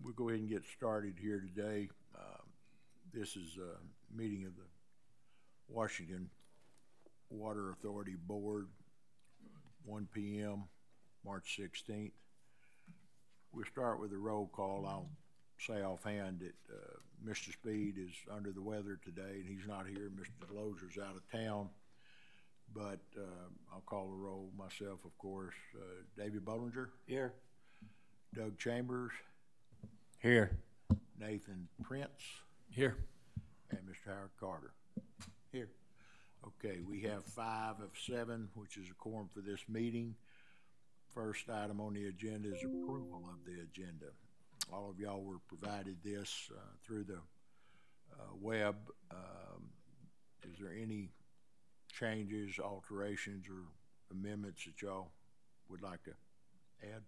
We'll go ahead and get started here today. This is a meeting of the Washington Water Authority Board, 1 p.m., March 16th. We'll start with a roll call. I'll say offhand that Mr. Speed is under the weather today, and he's not here. Mr. Deloser's out of town, but I'll call the roll myself, of course. David Bollinger? Here. Doug Chambers? Here. Nathan Prince? Here. And Mr. Howard Carter? Here. Okay, we have 5 of 7, which is a quorum for this meeting. First item on the agenda is approval of the agenda. All of y'all were provided this through the web. Is there any changes, alterations, or amendments that y'all would like to add?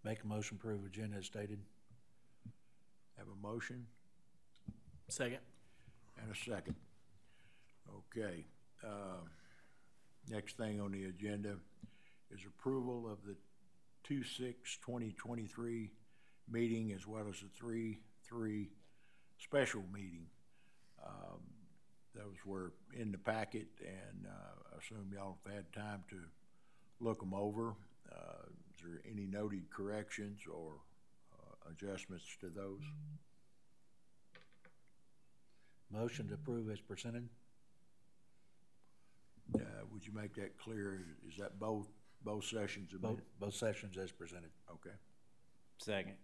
Make a motion, approve agenda as stated. Have a motion? Second. And a second. Okay. Next thing on the agenda is approval of the 2/6/2023 meeting, as well as the 3/3 special meeting. Those were in the packet, and I assume y'all have had time to look them over. Is there any noted corrections or adjustments to those? Motion to approve as presented. Would you make that clear? Is that both sessions? Both sessions as presented. Okay. Second.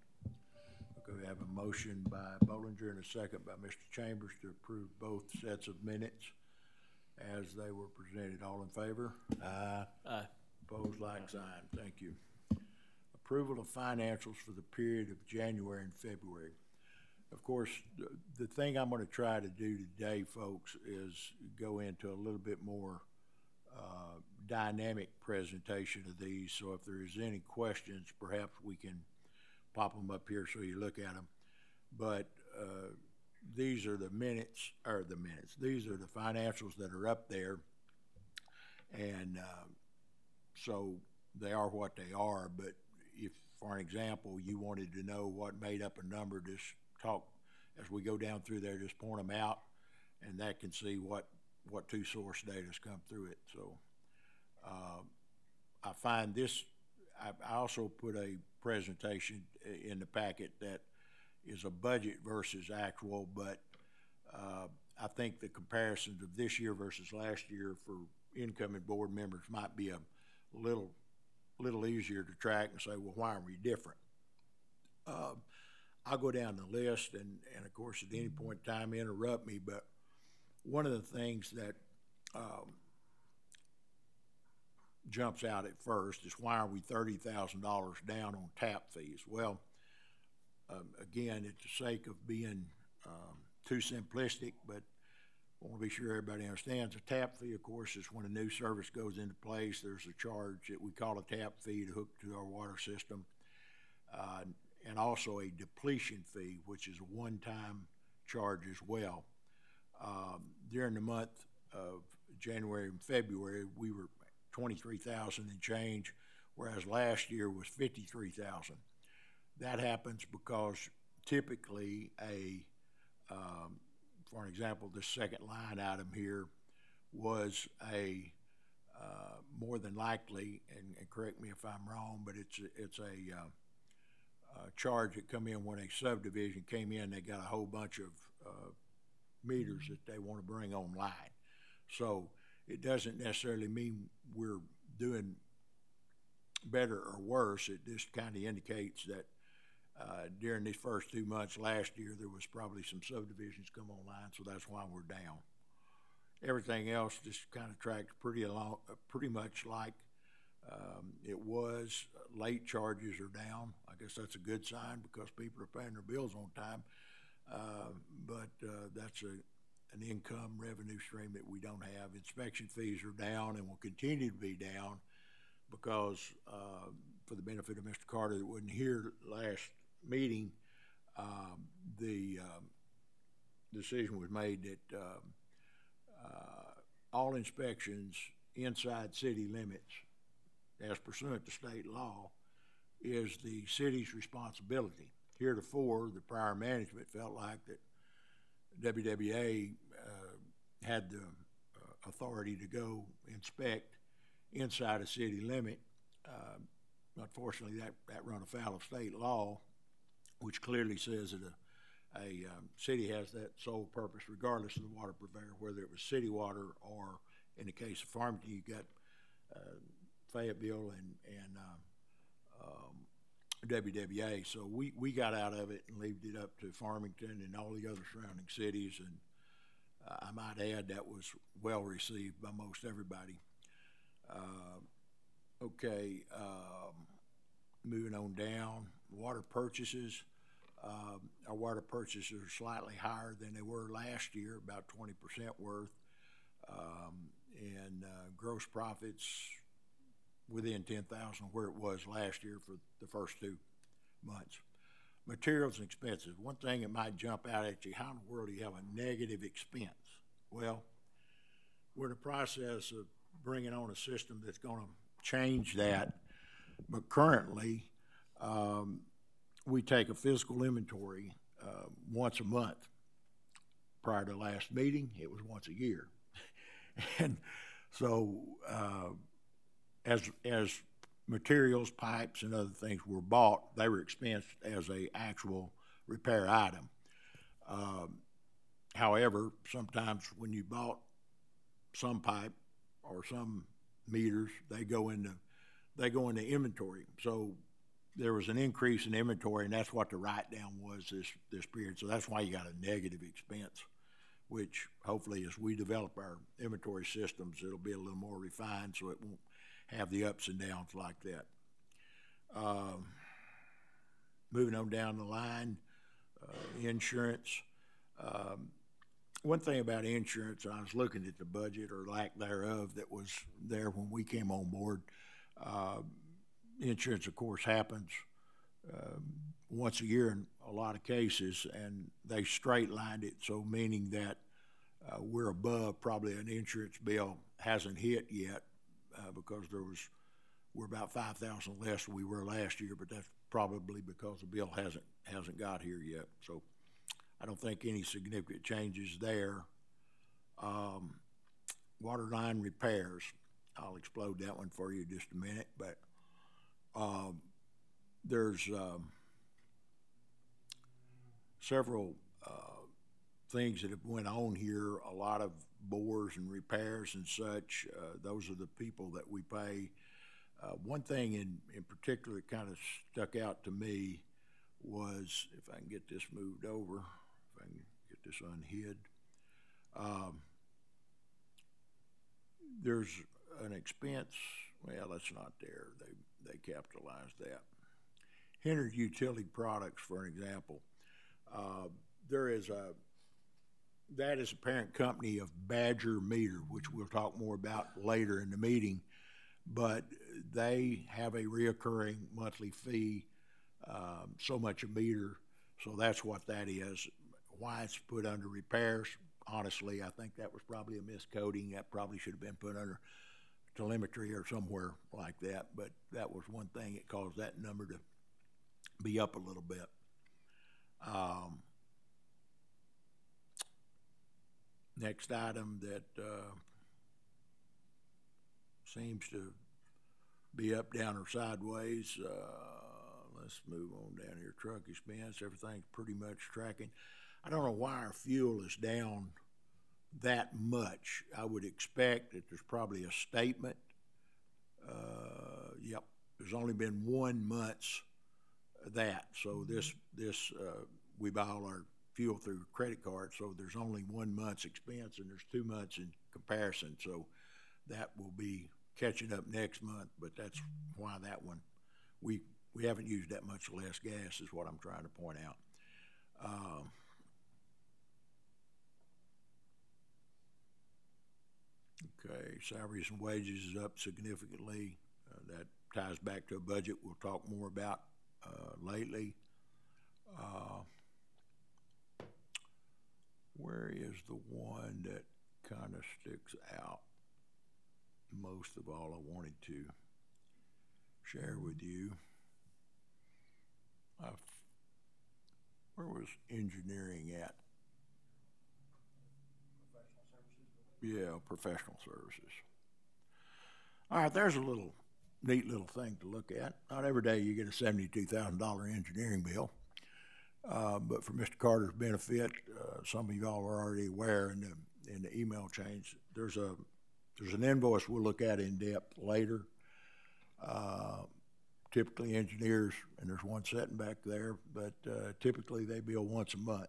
Okay, we have a motion by Bollinger and a second by Mr. Chambers to approve both sets of minutes as they were presented. All in favor? Aye. Aye. Opposed, like sign. Thank you. Approval of financials for the period of January and February. Of course, the thing I'm going to try to do today, folks, is go into a little bit more dynamic presentation of these. So if there's any questions, perhaps we can pop them up here so you look at them. But these are the these are the financials that are up there. And so they are what they are. But if, for an example, you wanted to know what made up a number, just talk as we go down through there, just point them out, and that can see what two source data has come through it. So I find this, I also put a presentation in the packet that is a budget versus actual, but I think the comparisons of this year versus last year for incoming board members might be a little easier to track and say, well, why are we different? I'll go down the list, and of course, at any point in time, interrupt me, but one of the things that jumps out at first is, why are we $30,000 down on tap fees? Well, again, at the sake of being too simplistic, but I want to be sure everybody understands, a tap fee, of course, is when a new service goes into place. There's a charge that we call a tap fee to hook to our water system. And also a depletion fee, which is a one-time charge as well. During the month of January and February, we were 23,000 and change, whereas last year was 53,000. That happens because typically for an example, the second line item here was a more than likely, and correct me if I'm wrong, but it's a charge that come in when a subdivision came in. They got a whole bunch of meters that they want to bring online. So it doesn't necessarily mean we're doing better or worse. It just kind of indicates that during these first 2 months last year, there was probably some subdivisions come online, so that's why we're down. Everything else just kind of tracked pretty much like it was. Late charges are down. I guess that's a good sign because people are paying their bills on time. But that's an income revenue stream that we don't have. Inspection fees are down and will continue to be down because, for the benefit of Mr. Carter that wasn't here last meeting, the decision was made that all inspections inside city limits, as pursuant to state law, is the city's responsibility. Heretofore, the prior management felt like that WWA had the authority to go inspect inside a city limit. Unfortunately, that run afoul of state law, which clearly says that a city has that sole purpose regardless of the water purveyor, whether it was city water or, in the case of Farmington, you got Fayetteville and WWA. So we got out of it and left it up to Farmington and all the other surrounding cities, and I might add that was well received by most everybody. Okay, moving on down, water purchases. Our water purchases are slightly higher than they were last year, about 20% worth, and gross profits within 10,000 where it was last year for the first 2 months. Materials and expenses. One thing that might jump out at you, how in the world do you have a negative expense? Well, we're in the process of bringing on a system that's going to change that, but currently we take a physical inventory once a month. Prior to the last meeting, it was once a year. And so as materials, pipes, and other things were bought, they were expensed as a actual repair item. However, sometimes when you bought some pipe or some meters, they go into inventory. So there was an increase in inventory, and that's what the write-down was this period. So that's why you got a negative expense, which hopefully as we develop our inventory systems, it'll be a little more refined so it won't have the ups and downs like that. Moving on down the line, insurance. One thing about insurance, I was looking at the budget or lack thereof that was there when we came on board. Insurance, of course, happens once a year in a lot of cases, and they straight-lined it, so meaning that we're above probably an insurance bill hasn't hit yet because we're about 5,000 less than we were last year, but that's probably because the bill hasn't got here yet. So I don't think any significant changes there. Water line repairs, I'll explode that one for you in just a minute, but there's several things that have went on here, a lot of bores and repairs and such. Those are the people that we pay. One thing in particular that kind of stuck out to me was, if I can get this moved over, if I can get this unhid, there's an expense, well, that's not there. They capitalized that. Henry Utility Products, for an example. That is a parent company of Badger Meter, which we'll talk more about later in the meeting, but they have a reoccurring monthly fee, so much a meter, so that's what that is. Why it's put under repairs, honestly, I think that was probably a miscoding. That probably should have been put under telemetry or somewhere like that, but that was one thing that caused that number to be up a little bit. Next item that seems to be up, down, or sideways. Let's move on down here. Truck expense, everything's pretty much tracking. I don't know why our fuel is down that much. I would expect that there's probably a statement. Yep, there's only been 1 month's that. So this we buy all our fuel through credit card, so there's only 1 month's expense and there's 2 months in comparison. So that will be catching up next month, but that's why that one, we haven't used that much less gas is what I'm trying to point out. Okay, salaries and wages is up significantly. That ties back to a budget we'll talk more about lately. Where is the one that kind of sticks out most of all I wanted to share with you? where was engineering at? Yeah, professional services. All right, there's a neat little thing to look at. Not every day you get a $72,000 engineering bill. But for Mr. Carter's benefit, some of y'all are already aware in the email chains, there's an invoice we'll look at in depth later. Typically engineers, and there's one sitting back there, but typically they bill once a month.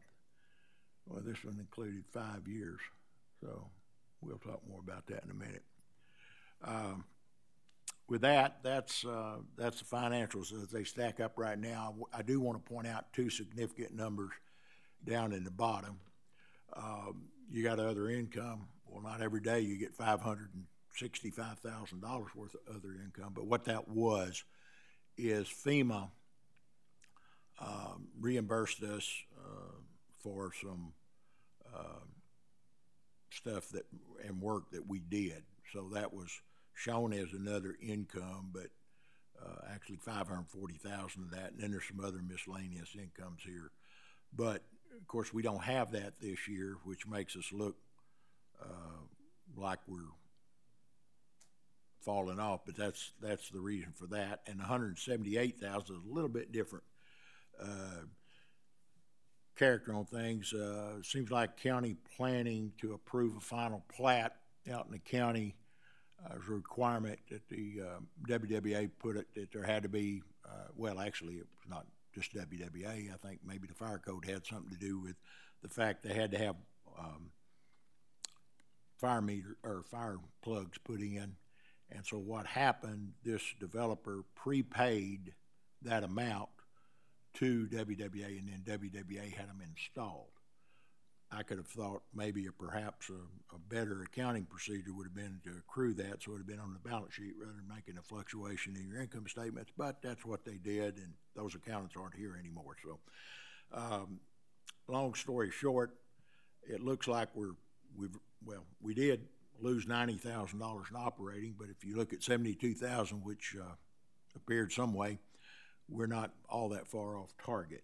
Well, this one included 5 years, so we'll talk more about that in a minute. With that, that's the financials as they stack up right now. I do want to point out two significant numbers down in the bottom. You got other income. Well, not every day you get $565,000 worth of other income, but what that was is FEMA reimbursed us for some stuff and work that we did. So that was shown as another income, but actually $540,000 of that, and then there's some other miscellaneous incomes here. But of course, we don't have that this year, which makes us look like we're falling off. But that's the reason for that. And $178,000 is a little bit different character on things. Seems like county planning to approve a final plat out in the county. There's a requirement that the WWA put it that there had to be, well, actually, it was not just WWA. I think maybe the fire code had something to do with the fact they had to have fire plugs put in. And so what happened, this developer prepaid that amount to WWA, and then WWA had them installed. I could have thought maybe perhaps a better accounting procedure would have been to accrue that, so it would have been on the balance sheet rather than making a fluctuation in your income statements, but that's what they did, and those accountants aren't here anymore. So long story short, it looks like we did lose $90,000 in operating, but if you look at $72,000, which appeared some way, we're not all that far off target.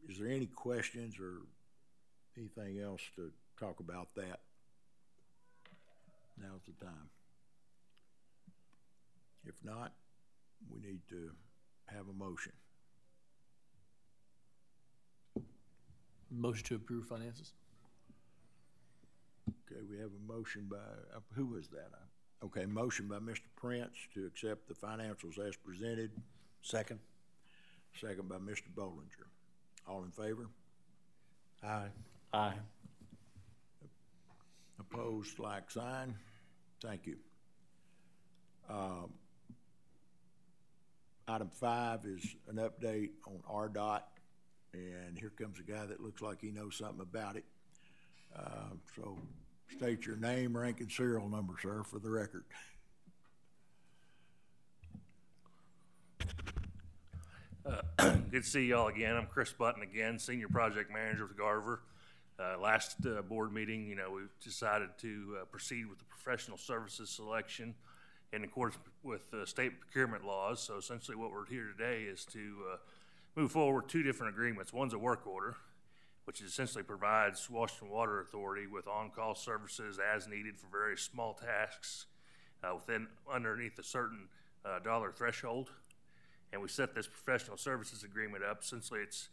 Is there any questions or anything else to talk about that? Now's the time. If not, we need to have a motion. Motion to approve finances. Okay, we have a motion by, who was that? Okay, motion by Mr. Prince to accept the financials as presented. Second. Second by Mr. Bollinger. All in favor? Aye. Aye. Opposed, like sign. Thank you. Item 5 is an update on RDOT, and here comes a guy that looks like he knows something about it. So state your name, rank, and serial number, sir, for the record. Good to see y'all again. I'm Chris Button again, Senior Project Manager with Garver. Last board meeting, we decided to proceed with the professional services selection in accordance with state procurement laws. So essentially what we're here today is to move forward 2 different agreements. One's a work order, which essentially provides Washington Water Authority with on-call services as needed for various small tasks underneath a certain dollar threshold. And we set this professional services agreement up. Essentially, it's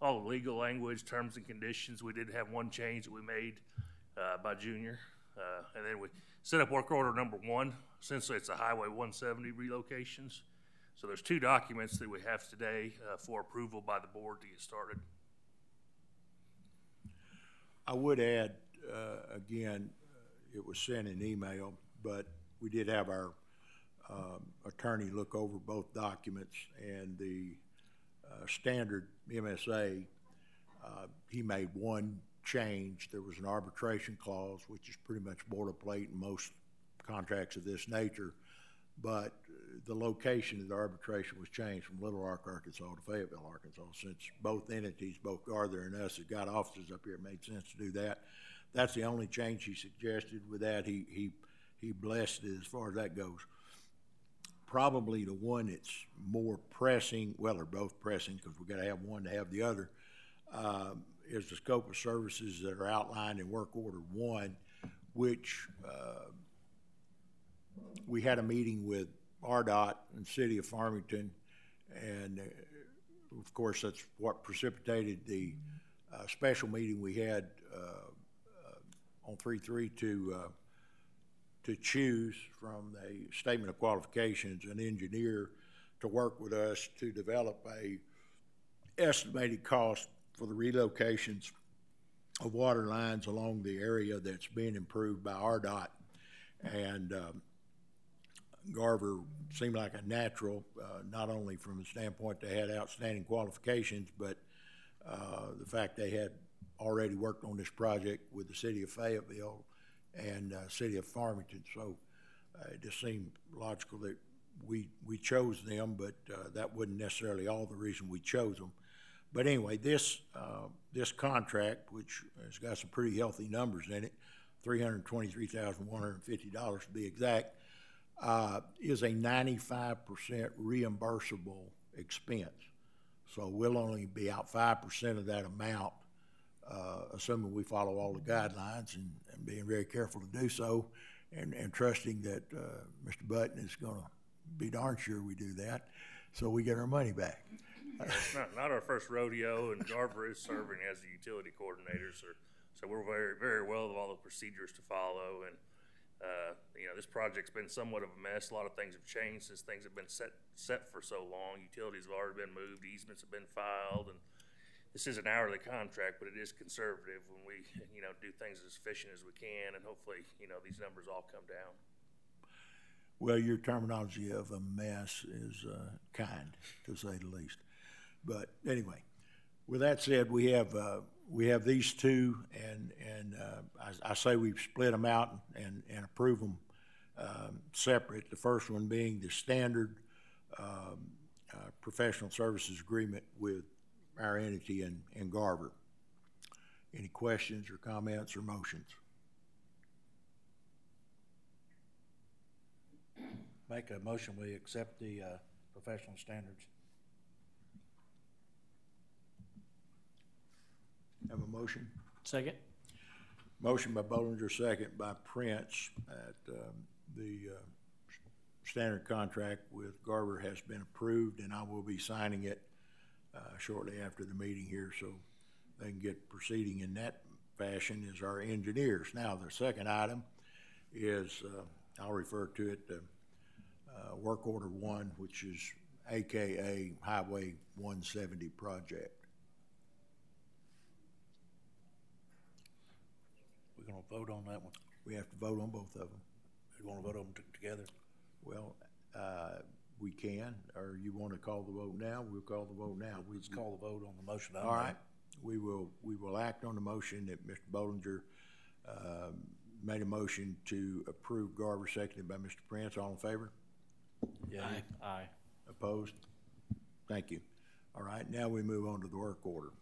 all the legal language, terms and conditions. We did have one change that we made by Junior. And then we set up work order number 1. Essentially, it's a Highway 170 relocations. So there's 2 documents that we have today for approval by the board to get started. I would add, again, it was sent in email, but we did have our attorney look over both documents, and the standard MSA, he made one change. There was an arbitration clause, which is pretty much boilerplate in most contracts of this nature, but the location of the arbitration was changed from Little Rock, Arkansas to Fayetteville, Arkansas. Since both entities, both Garther and us, have got offices up here, it made sense to do that. That's the only change he suggested. With that, he blessed it as far as that goes. probably the one that's more pressing, well, they're both pressing because we gotta have one to have the other, is the scope of services that are outlined in work order one, which, we had a meeting with RDOT and City of Farmington, and of course, that's what precipitated the special meeting we had on 3/3 to choose from a statement of qualifications an engineer to work with us to develop a estimated cost for the relocations of water lines along the area that's being improved by RDOT. And Garver seemed like a natural, not only from the standpoint they had outstanding qualifications, but the fact they had already worked on this project with the city of Fayetteville and city of Farmington. So it just seemed logical that we chose them, but that wasn't necessarily all the reason we chose them. But anyway, this contract, which has got some pretty healthy numbers in it, $323,150 to be exact, is a 95% reimbursable expense. So we'll only be out 5% of that amount, assuming we follow all the guidelines and being very careful to do so, and trusting that Mr. Button is going to be darn sure we do that, so we get our money back. It's not our first rodeo, and Garver is serving as the utility coordinator, so we're very, very well of all the procedures to follow. And this project's been somewhat of a mess. A lot of things have changed since things have been set for so long. Utilities have already been moved, easements have been filed, and this is an hourly contract, but it is conservative when we, do things as efficient as we can, and hopefully, these numbers all come down. Well, your terminology of a mess is kind, to say the least. But anyway, with that said, we have these two, and I say we've split them out and approve them separate. The first one being the standard professional services agreement with our entity in Garver. Any questions or comments or motions? Make a motion, we accept the professional standards. Have a motion? Second. Motion by Bollinger, second by Prince, that the standard contract with Garver has been approved, and I will be signing it shortly after the meeting here, so they can get proceeding in that fashion as our engineers. Now, the second item is, I'll refer to it, work order one, which is AKA Highway 170 project. We're gonna vote on that one. We have to vote on both of them. We wanna vote on them together? Well, we can, or you want to call the vote now? We'll call the vote now. Let's call the vote on the motion. All right. We will act on the motion that Mr. Bollinger made a motion to approve Garver, seconded by Mr. Prince. All in favor? Yeah. Aye. Opposed? Thank you. All right, now we move on to the work order.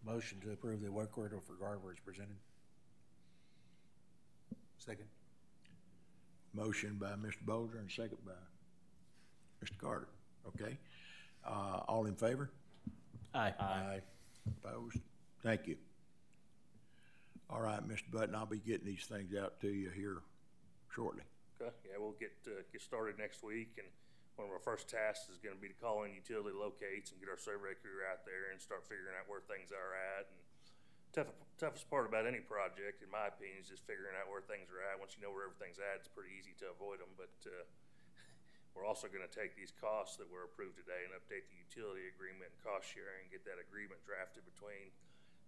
Motion to approve the work order for Garver is presented. Second. Motion by Mr. Bollinger and second by Mr. Carter. Okay. All in favor? Aye. Aye. Opposed? Thank you. All right, Mr. Button, I'll be getting these things out to you here shortly. Okay, yeah, we'll get started next week, and one of our first tasks is gonna be to call in utility locates and get our survey crew out there and start figuring out where things are at. And toughest part about any project, in my opinion, is just figuring out where things are at. Once you know where everything's at, it's pretty easy to avoid them, but we're also gonna take these costs that were approved today and update the utility agreement and cost sharing, get that agreement drafted between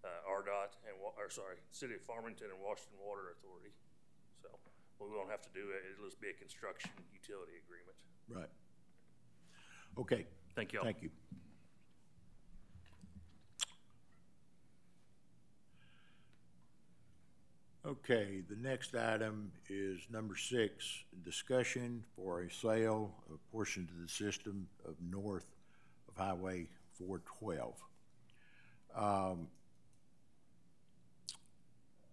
RDOT and, City of Farmington and Washington Water Authority. So what we won't have to do it, it'll just be a construction utility agreement. Right. Okay. Thank you all. Thank you. Okay, the next item is number 6, discussion for a sale of portions of the system of north of Highway 412.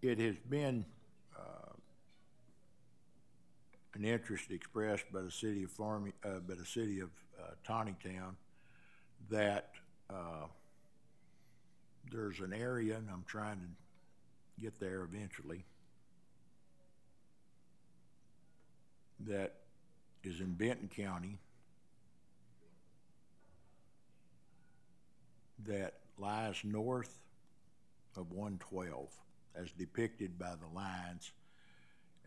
It has been an interest expressed by the city of Tawnytown that there's an area, and I'm trying to get there eventually, that is in Benton County that lies north of 112 as depicted by the lines.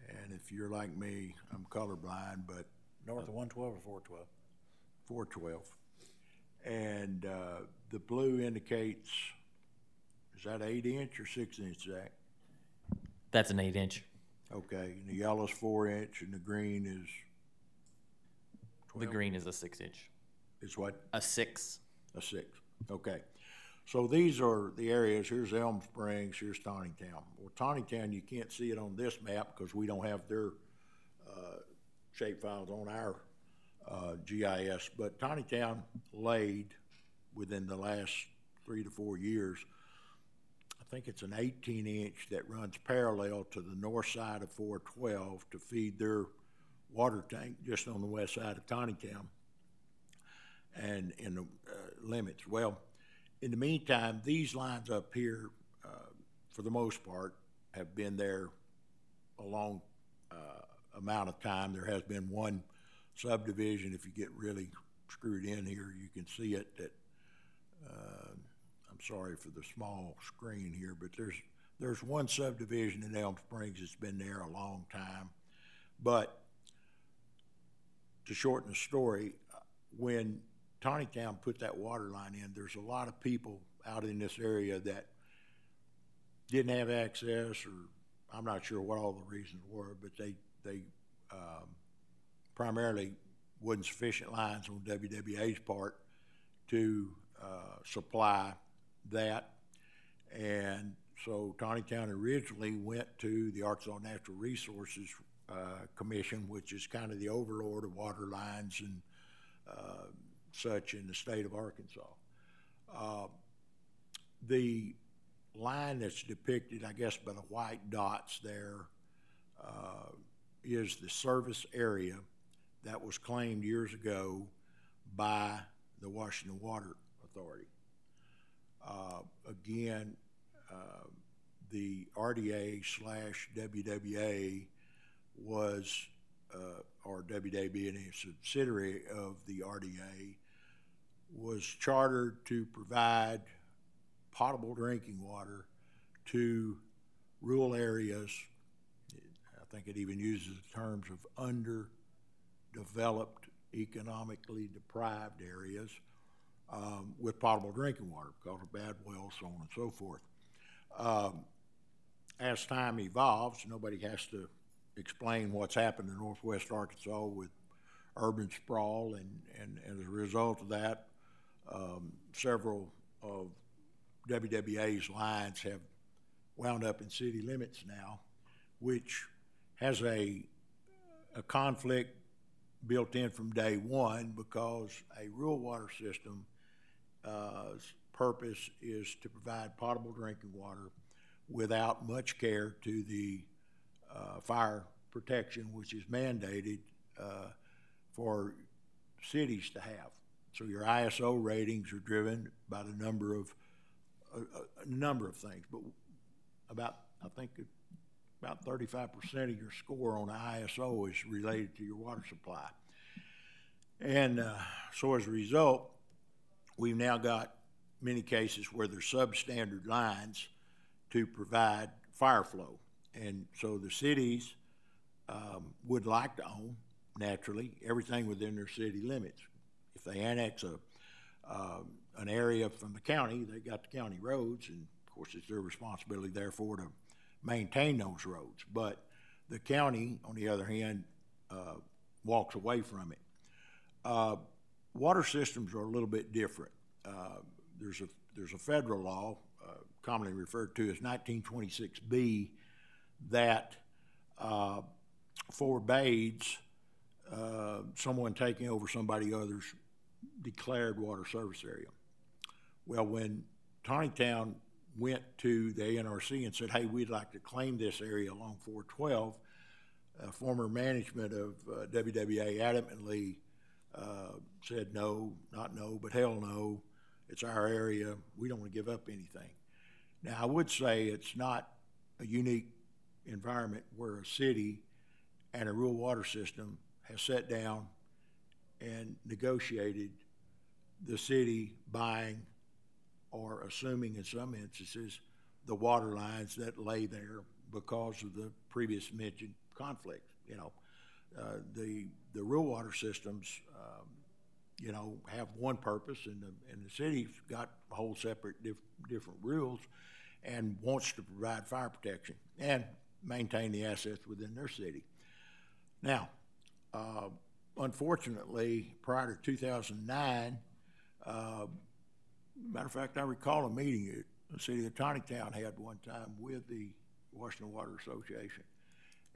And if you're like me, I'm colorblind, but North of 112 or 412? 412. And the blue indicates, is that 8-inch or 6-inch, Zach? That's an 8-inch. Okay, and the yellow's 4-inch and the green is 12? The green is a 6-inch. Is what? A 6. A 6. Okay. So these are the areas. Here's Elm Springs, here's Tawnytown. Well, Tawnytown, you can't see it on this map because we don't have their shape files on our GIS, but Tawnytown laid within the last 3 to 4 years, I think it's an 18-inch that runs parallel to the north side of 412 to feed their water tank just on the west side of Tawnytown and in the limits. Well, in the meantime, these lines up here, for the most part, have been there a long amount of time. There has been one subdivision. If you get really screwed in here, you can see it. That I'm sorry for the small screen here, but there's one subdivision in Elm Springs that's been there a long time. But to shorten the story, when Tawnytown put that water line in, there's a lot of people out in this area that didn't have access, or I'm not sure what all the reasons were, but they primarily wasn't sufficient lines on WWA's part to supply that. And so Tawnytown originally went to the Arkansas Natural Resources Commission, which is kind of the overlord of water lines and such in the state of Arkansas. The line that's depicted, I guess, by the white dots there is the service area that was claimed years ago by the Washington Water Authority. Again, the RDA/WWA was, or WWA being a subsidiary of the RDA, was chartered to provide potable drinking water to rural areas. I think it even uses the terms of underdeveloped, economically deprived areas with potable drinking water because of bad wells, so on and so forth. As time evolves, nobody has to explain what's happened in northwest Arkansas with urban sprawl, and as a result of that, several of WWA's lines have wound up in city limits now, which has a conflict built in from day one, because a rural water system purpose is to provide potable drinking water without much care to the fire protection, which is mandated for cities to have. So your ISO ratings are driven by the number of things, but I think about 35% of your score on the ISO is related to your water supply. And so as a result, we've now got many cases where there's substandard lines to provide fire flow. And so the cities would like to own, naturally, everything within their city limits. If they annex an area from the county, they got the county roads, and of course it's their responsibility, therefore, to maintain those roads. But the county, on the other hand, walks away from it. Water systems are a little bit different. There's a federal law, commonly referred to as 1926B, that forbids someone taking over somebody else's declared water service area. Well, when Tawnytown went to the ANRC and said, hey, we'd like to claim this area along 412, former management of WWA adamantly said no, not no, but hell no. It's our area. We don't want to give up anything. Now, I would say it's not a unique environment where a city and a rural water system has sat down and negotiated the city buying or assuming in some instances the water lines that lay there because of the previous mentioned conflicts. You know, the rural water systems, you know, have one purpose, and the city's got a whole separate different rules, and wants to provide fire protection and maintain the assets within their city. Now, unfortunately, prior to 2009, matter of fact, I recall a meeting the city of Tontitown had one time with the Washington Water Association,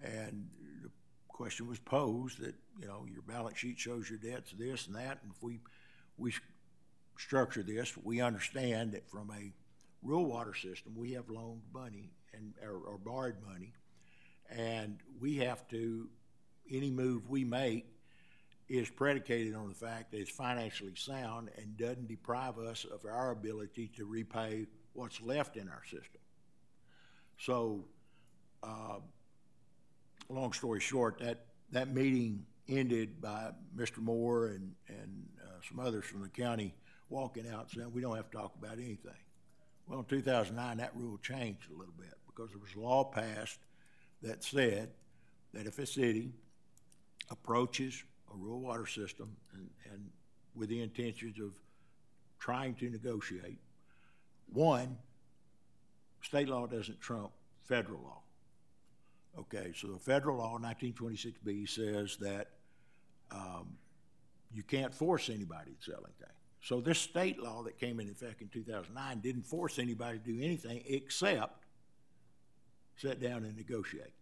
and the question was posed that, you know, your balance sheet shows your debts this and that, and if we structure this, we understand that from a rural water system, we have loaned money and or borrowed money, and we have to, any move we make is predicated on the fact that it's financially sound and doesn't deprive us of our ability to repay what's left in our system. So, long story short, that meeting ended by Mr. Moore and some others from the county walking out saying, we don't have to talk about anything. Well, in 2009, that rule changed a little bit because there was a law passed that said that if a city approaches a rural water system and with the intentions of trying to negotiate, one, state law doesn't trump federal law. Okay, so the federal law, 1926B, says that you can't force anybody to sell anything. So this state law that came into effect in 2009 didn't force anybody to do anything except sit down and negotiate.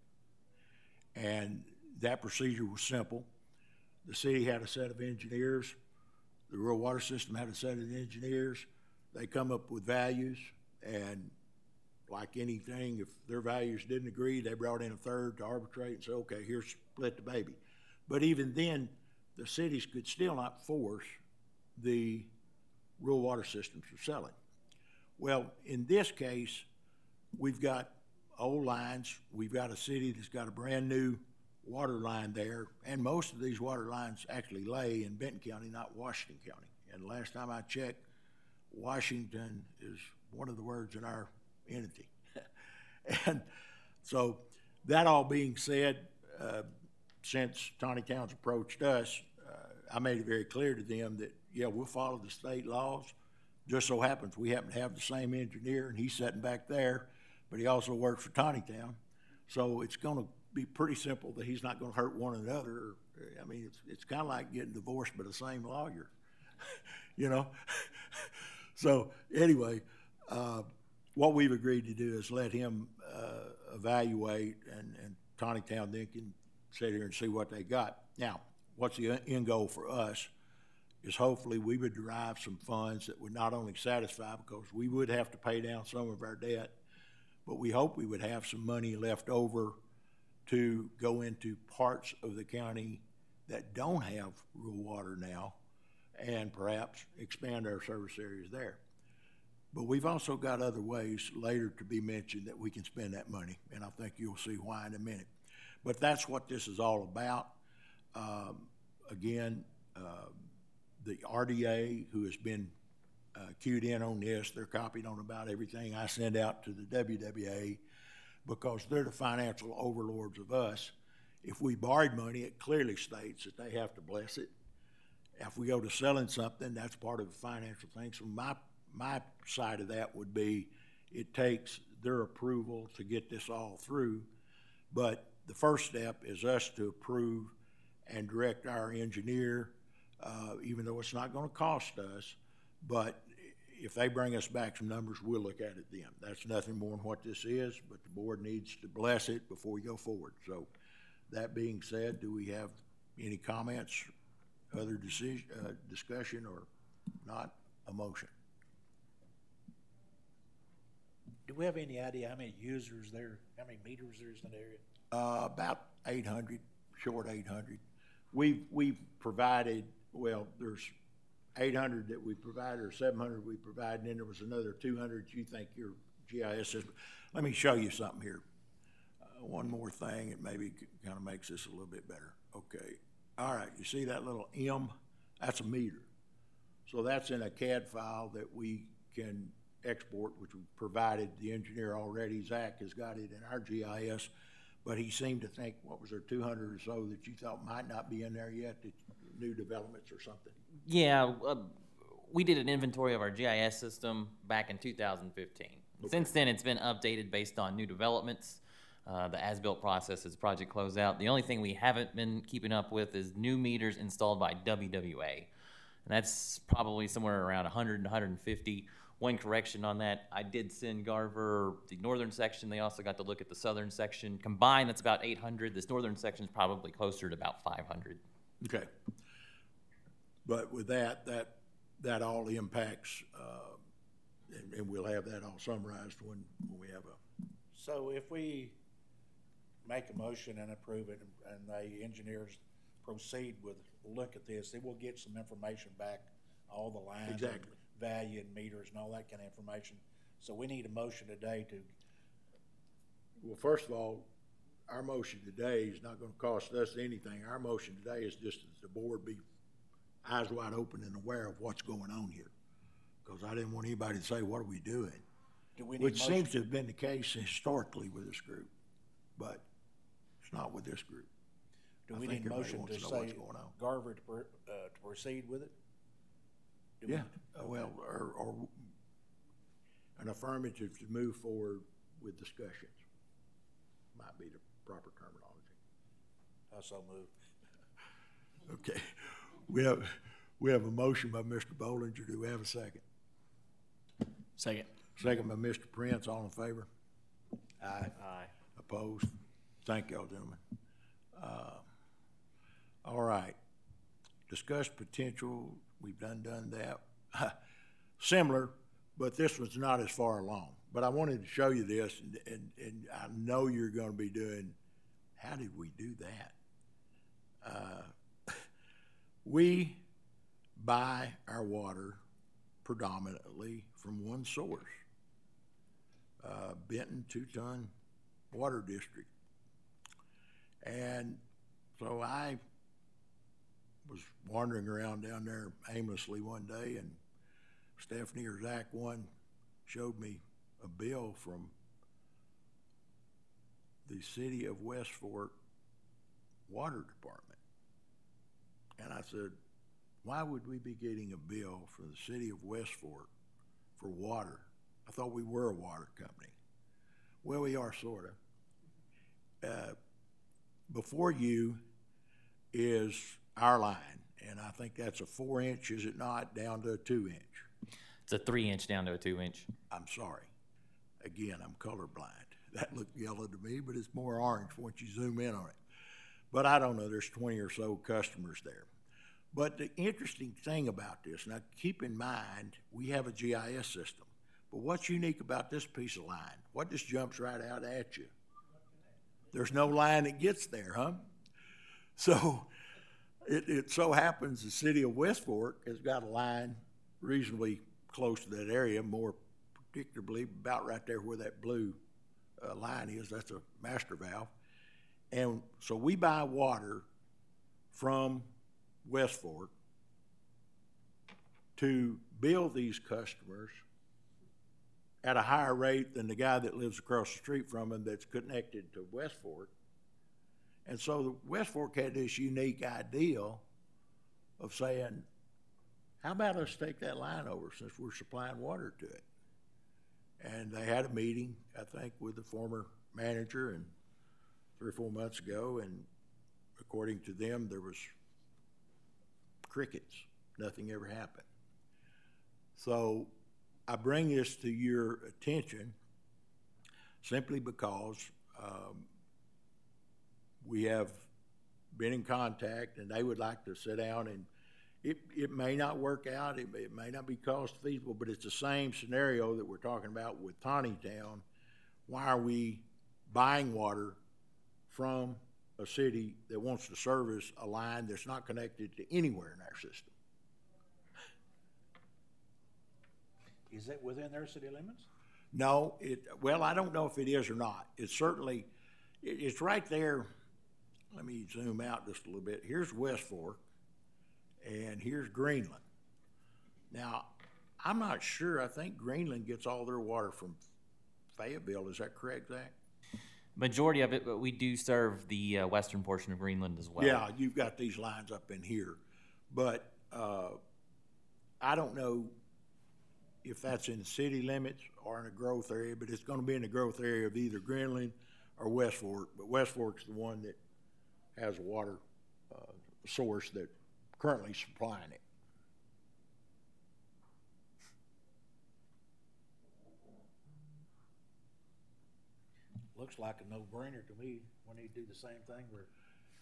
And that procedure was simple. The city had a set of engineers. The rural water system had a set of engineers. They come up with values, and like anything, if their values didn't agree, they brought in a third to arbitrate and say, okay, here's split the baby. But even then, the cities could still not force the rural water systems from selling. Well, in this case, we've got old lines. We've got a city that's got a brand new water line there, and most of these water lines actually lay in Benton County, not Washington County. And last time I checked, Washington is one of the words in our entity. And so that all being said, since Tontitown's approached us, I made it very clear to them that, yeah, we'll follow the state laws. Just so happens we happen to have the same engineer, and he's sitting back there, but he also works for Tontitown. So it's going to be pretty simple that he's not going to hurt one another. I mean, it's kind of like getting divorced by the same lawyer, you know? So anyway, what we've agreed to do is let him evaluate, and Tontitown then can sit here and see what they got. Now, what's the end goal for us is hopefully we would derive some funds that would not only satisfy, because we would have to pay down some of our debt, but we hope we would have some money left over to go into parts of the county that don't have rural water now and perhaps expand our service areas there. But we've also got other ways later to be mentioned that we can spend that money, and I think you'll see why in a minute. But that's what this is all about. Again, the RDA, who has been cued in on this, they're copied on about everything I send out to the WWA because they're the financial overlords of us. If we borrowed money, it clearly states that they have to bless it. If we go to selling something, that's part of the financial thing. So my side of that would be it takes their approval to get this all through. But the first step is us to approve and direct our engineer, even though it's not going to cost us. But if they bring us back some numbers, we'll look at it then. That's nothing more than what this is, but the board needs to bless it before we go forward. So that being said, do we have any comments, other discussion, or not? A motion? Do we have any idea how many users there, how many meters there's in the area? About 800, short 800. We've provided, well, there's 800 that we provided, or 700 we provided, and then there was another 200 you think your GIS system. Let me show you something here. One more thing, it maybe kind of makes this a little bit better. Okay, all right, you see that little M? That's a meter. So that's in a CAD file that we can export, which we provided the engineer already. Zach has got it in our GIS, but he seemed to think, what was there, 200 or so that you thought might not be in there yet, that new developments or something? Yeah, we did an inventory of our GIS system back in 2015. Okay. Since then, it's been updated based on new developments. The as-built process as the project closed out. The only thing we haven't been keeping up with is new meters installed by WWA. And that's probably somewhere around 100 and 150. One correction on that, I did send Garver the northern section. They also got to look at the southern section. Combined, that's about 800. This northern section is probably closer to about 500. Okay. But with that that all impacts, and we'll have that all summarized when we have a... So if we make a motion and approve it, and the engineers proceed with, look at this, they will get some information back, all the lines. Exactly. And value and meters and all that kind of information. So we need a motion today to... Well, first of all, our motion today is not gonna cost us anything. Our motion today is just that the board be eyes wide open and aware of what's going on here. Because I didn't want anybody to say, what are we doing? Do we need Which motion? seems to have been the case historically with this group, but it's not with this group. Do I we think need a everybody motion wants to know say what's going on. Garver to proceed with it? Do we- Yeah, well, or an affirmative to move forward with discussions might be the proper terminology. I so move. Okay, we have a motion by Mr. Bollinger. Do we have a second? Second. Second by Mr. Prince. All in favor? Aye. Aye. Opposed? Thank y'all, gentlemen. All right. Discuss potential. We've done that. Similar, but this one's not as far along. But I wanted to show you this, and I know you're going to be doing, how did we do that? We buy our water predominantly from one source, Benton 2-ton Water District. And so I was wandering around down there aimlessly one day, and Stephanie or Zach showed me a bill from the city of West Fork Water Department. And I said, why would we be getting a bill from the city of West Fork for water? I thought we were a water company. Well, we are, sort of. Before you is our line, and I think that's a 4-inch, is it not, down to a 2-inch? It's a 3-inch down to a 2-inch. I'm sorry. Again, I'm colorblind. That looked yellow to me, but it's more orange once you zoom in on it. But I don't know, there's 20 or so customers there. But the interesting thing about this, now keep in mind, we have a GIS system. But what's unique about this piece of line? What just jumps right out at you? There's no line that gets there, huh? So it so happens the city of West Fork has got a line reasonably close to that area, more particularly about right there where that blue line is. That's a master valve. And so we buy water from West Fork to bill these customers at a higher rate than the guy that lives across the street from him that's connected to West Fork. And so the West Fork had this unique ideal of saying, how about us take that line over since we're supplying water to it? And they had a meeting, I think, with the former manager and 3 or 4 months ago, and according to them, there was crickets. Nothing ever happened. So I bring this to your attention simply because we have been in contact, and they would like to sit down, and it may not work out, it may not be cost feasible, but it's the same scenario that we're talking about with Town. Why are we buying water from a city that wants to service a line that's not connected to anywhere in our system. Is it within their city limits? No, well, I don't know if it is or not. It's certainly, it's right there. Let me zoom out just a little bit. Here's West Fork, and here's Greenland. Now, I'm not sure. I think Greenland gets all their water from Fayetteville. Is that correct, Zach? Majority of it, but we do serve the western portion of Greenland as well. Yeah, you've got these lines up in here. But I don't know if that's in the city limits or in a growth area, but it's going to be in the growth area of either Greenland or West Fork. But West Fork's the one that has a water source that currently supplying it. Looks like a no-brainer to me. We need to do the same thing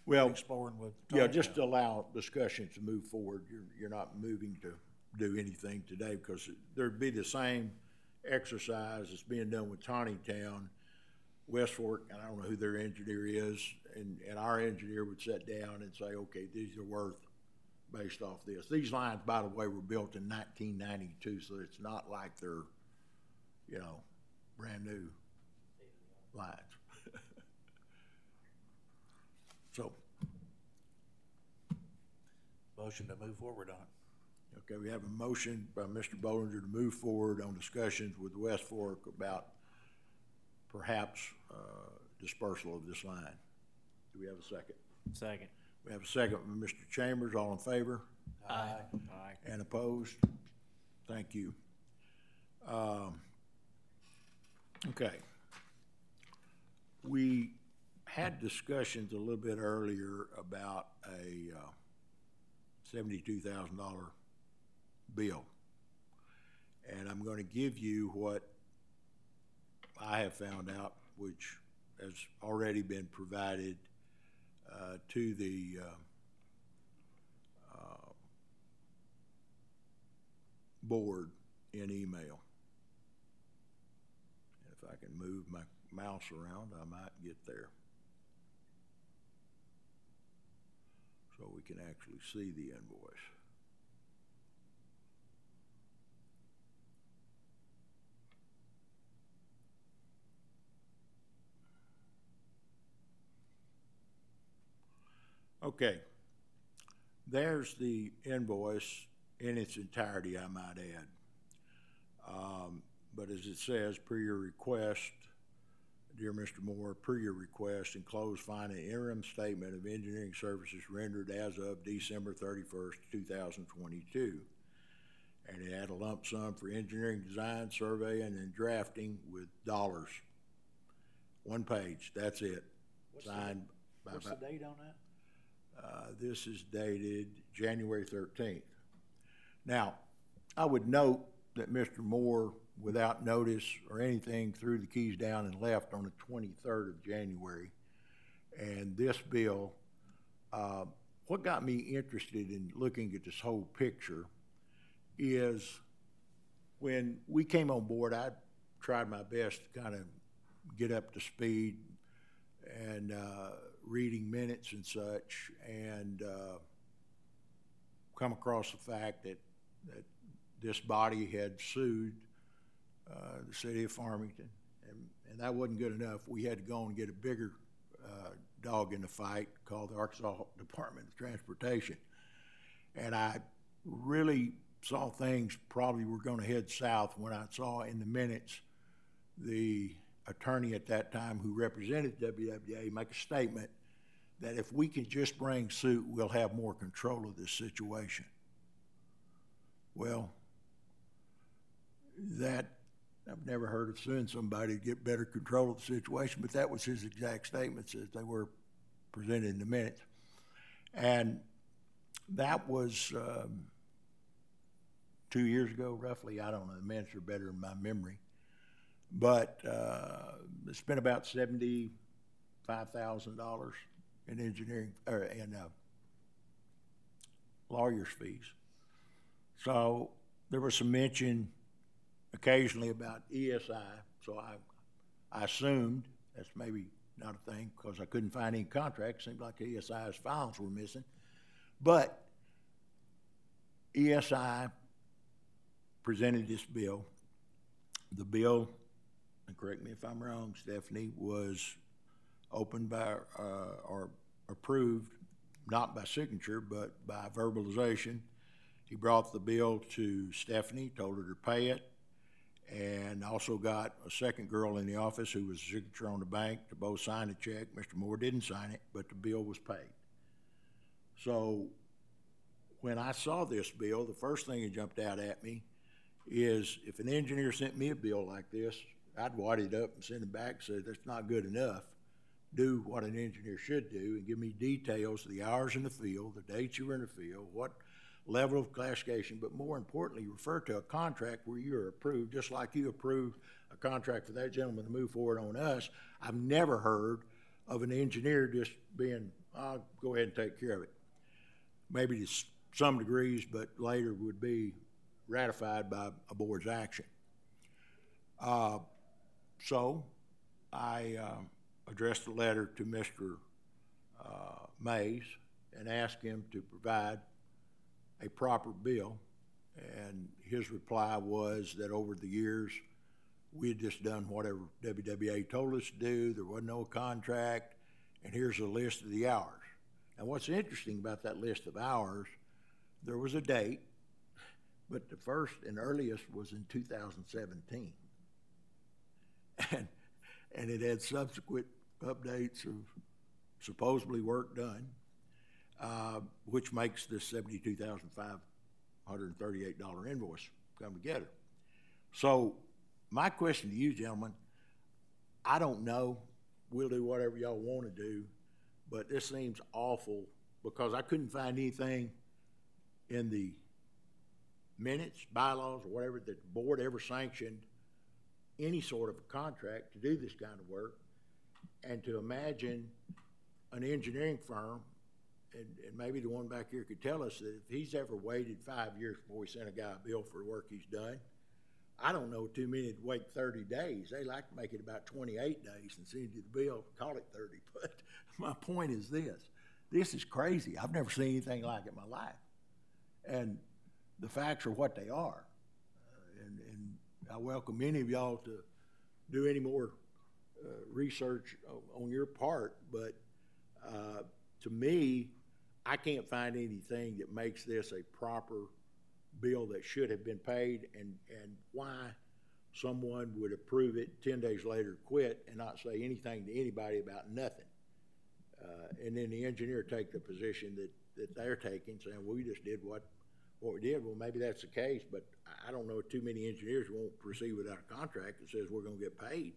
Well, exploring with. yeah, just to allow discussions to move forward. You're not moving to do anything today because there'd be the same exercise that's being done with Town, West Fork, and I don't know who their engineer is, and our engineer would sit down and say, okay, these are worth based off this. These lines, by the way, were built in 1992, so it's not like they're, you know, brand new lines. So, Motion to move forward on. okay, we have a motion by Mr. Bollinger to move forward on discussions with West Fork about perhaps dispersal of this line. Do we have a second? Second. We have a second from Mr. Chambers. All in favor? Aye. And opposed? Thank you. Okay. We had discussions a little bit earlier about a $72,000 bill. And I'm going to give you what I have found out, which has already been provided to the board in email. If I can move my mouse around, I might get there. So we can actually see the invoice. Okay, there's the invoice in its entirety, I might add. But as it says, per your request, dear Mr. Moore, per your request, enclosed find an interim statement of engineering services rendered as of December 31st, 2022. And it had a lump sum for engineering design, surveying, and drafting with dollars. One page, that's it. Signed by. What's the date on that? This is dated January 13th. Now, I would note that Mr. Moore, without notice or anything, threw the keys down and left on the 23rd of January. And this bill, what got me interested in looking at this whole picture is when we came on board, I tried my best to kind of get up to speed and reading minutes and such, and come across the fact that this body had sued the city of Farmington, and that wasn't good enough. We had to go and get a bigger dog in the fight called the Arkansas Department of Transportation. And I really saw things probably were going to head south when I saw in the minutes the attorney at that time who represented WWA make a statement that if we can just bring suit, we'll have more control of this situation. Well, that, I've never heard of suing somebody to get better control of the situation, but that was his exact statements as they were presented in the minutes. And that was 2 years ago, roughly. I don't know, the minutes are better in my memory. But it's been about $75,000 in engineering and lawyer's fees. So there was some mention occasionally about ESI. So I assumed, that's maybe not a thing, because I couldn't find any contracts. Seemed like ESI's files were missing. But ESI presented this bill. The bill, and correct me if I'm wrong, Stephanie, was opened by or approved not by signature but by verbalization. He brought the bill to Stephanie, told her to pay it, and also got a second girl in the office who was a signature on the bank to both sign the check. Mr. Moore didn't sign it, but the bill was paid. So when I saw this bill, the first thing that jumped out at me is if an engineer sent me a bill like this, I'd wad it up and send it back and say, that's not good enough. Do what an engineer should do and give me details of the hours in the field, the dates you were in the field, what level of classification, but more importantly, refer to a contract where you're approved, just like you approved a contract for that gentleman to move forward on us. I've never heard of an engineer just being, I'll go ahead and take care of it. Maybe to some degrees, but later would be ratified by a board's action. So I addressed a letter to Mr. Mays and asked him to provide a proper bill, and his reply was that over the years we had just done whatever WWA told us to do. There wasn't no contract, and here's a list of the hours. And what's interesting about that list of hours, there was a date, but the first and earliest was in 2017. And it had subsequent updates of supposedly work done, which makes this $72,538 invoice come together. So my question to you, gentlemen, I don't know. We'll do whatever y'all want to do, but this seems awful because I couldn't find anything in the minutes, bylaws, or whatever that the board ever sanctioned any sort of a contract to do this kind of work. And to imagine an engineering firm, and maybe the one back here could tell us that if he's ever waited 5 years before he sent a guy a bill for the work he's done, I don't know too many that wait 30 days. They like to make it about 28 days and send you the bill, call it 30. But my point is this is crazy. I've never seen anything like it in my life. And the facts are what they are. And I welcome any of y'all to do any more research on your part, but to me, I can't find anything that makes this a proper bill that should have been paid, and why someone would approve it 10 days later, quit, and not say anything to anybody about nothing. And then the engineer take the position that they're taking, saying, well, we just did what we did. Well, maybe that's the case, but I don't know too many engineers won't proceed without a contract that says we're going to get paid.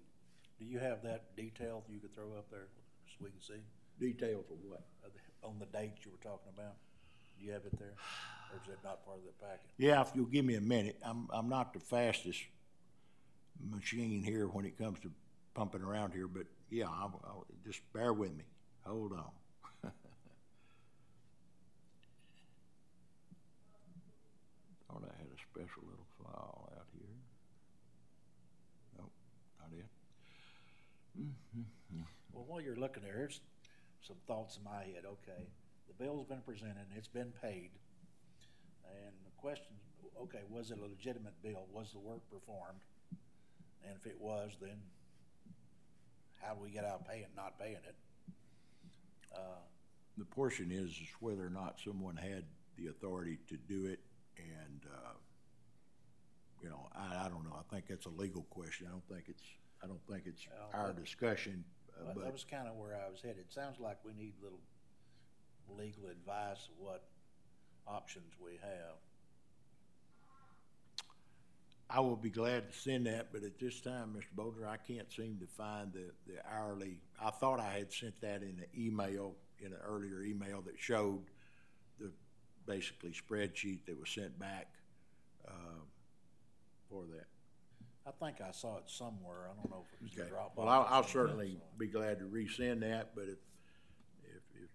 Do you have that detail you could throw up there so we can see? Details of what? On the dates you were talking about? Do you have it there? Or is it not part of the packet? Yeah, if you'll give me a minute. I'm not the fastest machine here when it comes to pumping around here, but yeah, I'll just bear with me. Hold on. Thought I had a special little file out here. Nope, not it. Well, while you're looking there, here's some thoughts in my head. Okay, the bill's been presented and it's been paid. And the question, okay, was it a legitimate bill? Was the work performed? And if it was, then how do we get out paying, not paying it? The portion is whether or not someone had the authority to do it, and you know, I don't know. I think that's a legal question. I don't think it's our discussion. But that was kind of where I was headed. Sounds like we need a little legal advice of what options we have. I will be glad to send that, but at this time, Mr. Bolger, I can't seem to find the hourly. I thought I had sent that in an email, in an earlier email that showed the basically spreadsheet that was sent back for that. I think I saw it somewhere. I don't know if it was Okay. Dropbox. Well, I'll certainly be glad to resend that, but if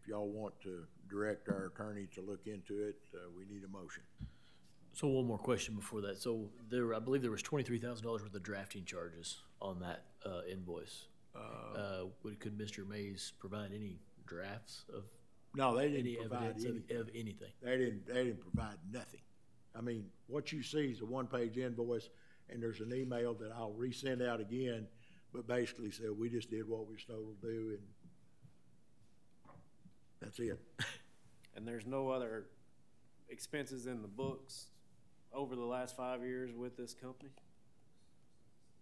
y'all want to direct our attorney to look into it, we need a motion. So one more question before that. So I believe there was $23,000 worth of drafting charges on that invoice. Could Mr. Mays provide any drafts of No, they any didn't provide evidence anything. of anything? They didn't provide nothing. I mean, what you see is a one-page invoice, and there's an email that I'll resend out again, but basically said, we just did what we was told to do, and that's it. And there's no other expenses in the books over the last 5 years with this company?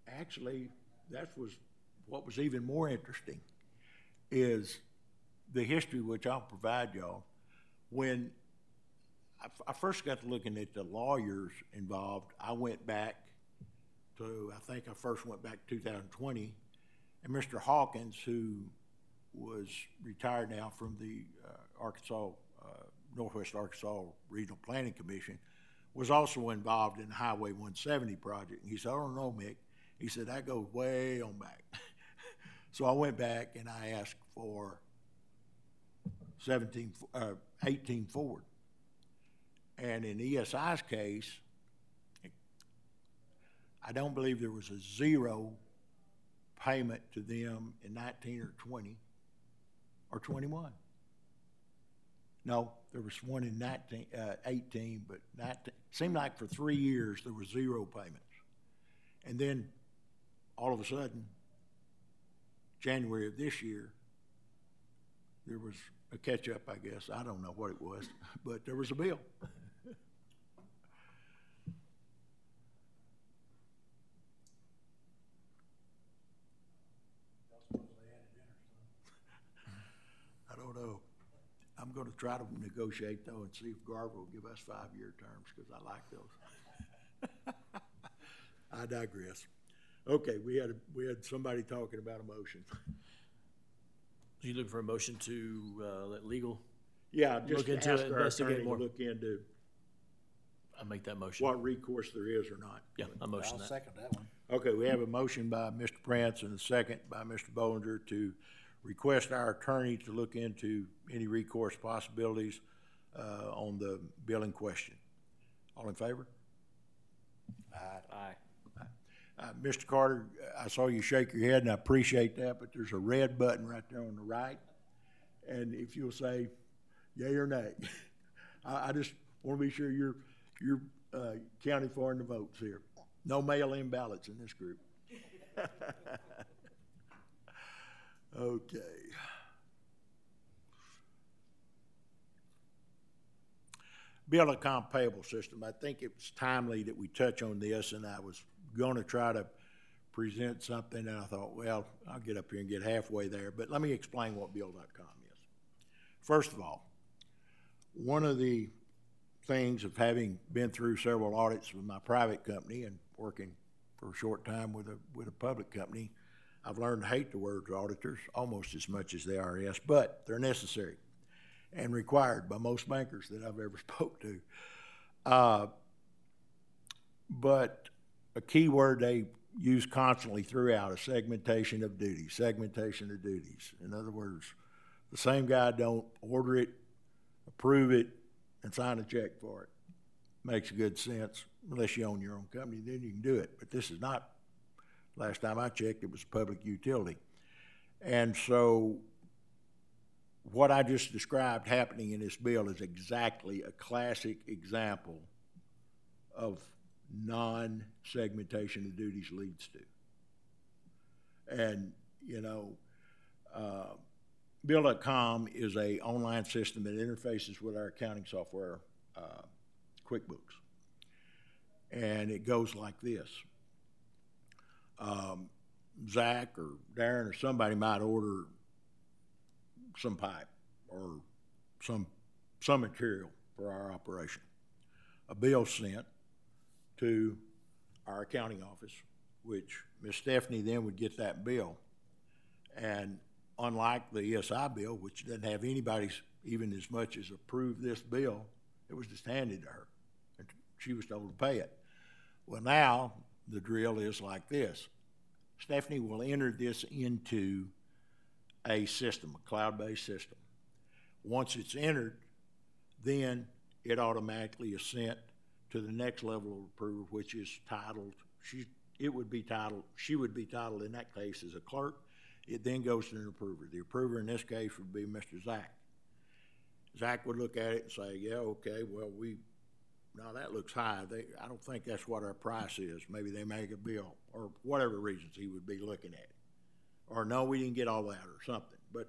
Actually, that was what was even more interesting is the history, which I'll provide y'all. When I first got to looking at the lawyers involved, I went back to, I think I first went back to 2020, and Mr. Hawkins, who was retired now from the Northwest Arkansas Regional Planning Commission, was also involved in the Highway 170 project. And he said, I don't know, Mick. He said, that goes way on back. So I went back and I asked for 18 forward. And in ESI's case, I don't believe there was a zero payment to them in 19 or 20 or 21. No, there was one in 18, but 19, seemed like for 3 years there was zero payments. And then all of a sudden, January of this year, there was a catch-up, I guess. I don't know what it was, but there was a bill. I don't know. I'm going to try to negotiate, though, and see if Garver will give us 5-year terms, because I like those. I digress. Okay, we had somebody talking about a motion. So you looking for a motion to let legal? Yeah, just Look to into ask it, our investigate attorney to more. look into I make that motion. what recourse there is or not. Yeah, I motion I'll that. second that one. Okay, we have a motion by Mr. Prince and a second by Mr. Bollinger to request our attorney to look into any recourse possibilities on the bill in question. All in favor? Aye. Mr. Carter, I saw you shake your head, and I appreciate that, but there's a red button right there on the right, and if you'll say yea or nay, I just want to be sure you're counting for in the votes here. No mail-in ballots in this group. Okay. Bill-account payable system. I think it was timely that we touch on this, and I was going to try to present something, and I thought, well, I'll get up here and get halfway there, but let me explain what Bill.com is. First of all, one of the things of having been through several audits with my private company and working for a short time with a public company, I've learned to hate the words auditors almost as much as the IRS, but they're necessary and required by most bankers that I've ever spoke to. But a key word they use constantly throughout is segmentation of duties, segmentation of duties. In other words, the same guy don't order it, approve it, and sign a check for it. Makes good sense, unless you own your own company, then you can do it. But this is not, last time I checked, it was a public utility. And so what I just described happening in this bill is exactly a classic example of non-segmentation of duties leads to. And, you know, Bill.com is a online system that interfaces with our accounting software, QuickBooks. And it goes like this. Zach or Darren or somebody might order some pipe or some material for our operation. A bill sent to our accounting office, which Miss Stephanie then would get that bill. And unlike the ESI bill, which doesn't have anybody's even as much as approved this bill, it was just handed to her, and she was told to pay it. Well, now the drill is like this. Stephanie will enter this into a system, a cloud-based system. Once it's entered, then it automatically is sent to the next level of approval, which is titled, she would be titled in that case as a clerk, It then goes to an approver. The approver in this case would be Mr. Zach. Zach would look at it and say, yeah, okay, well, now that looks high. I don't think that's what our price is. Maybe they make a bill, or whatever reasons he would be looking at it. Or no, we didn't get all that, or something. But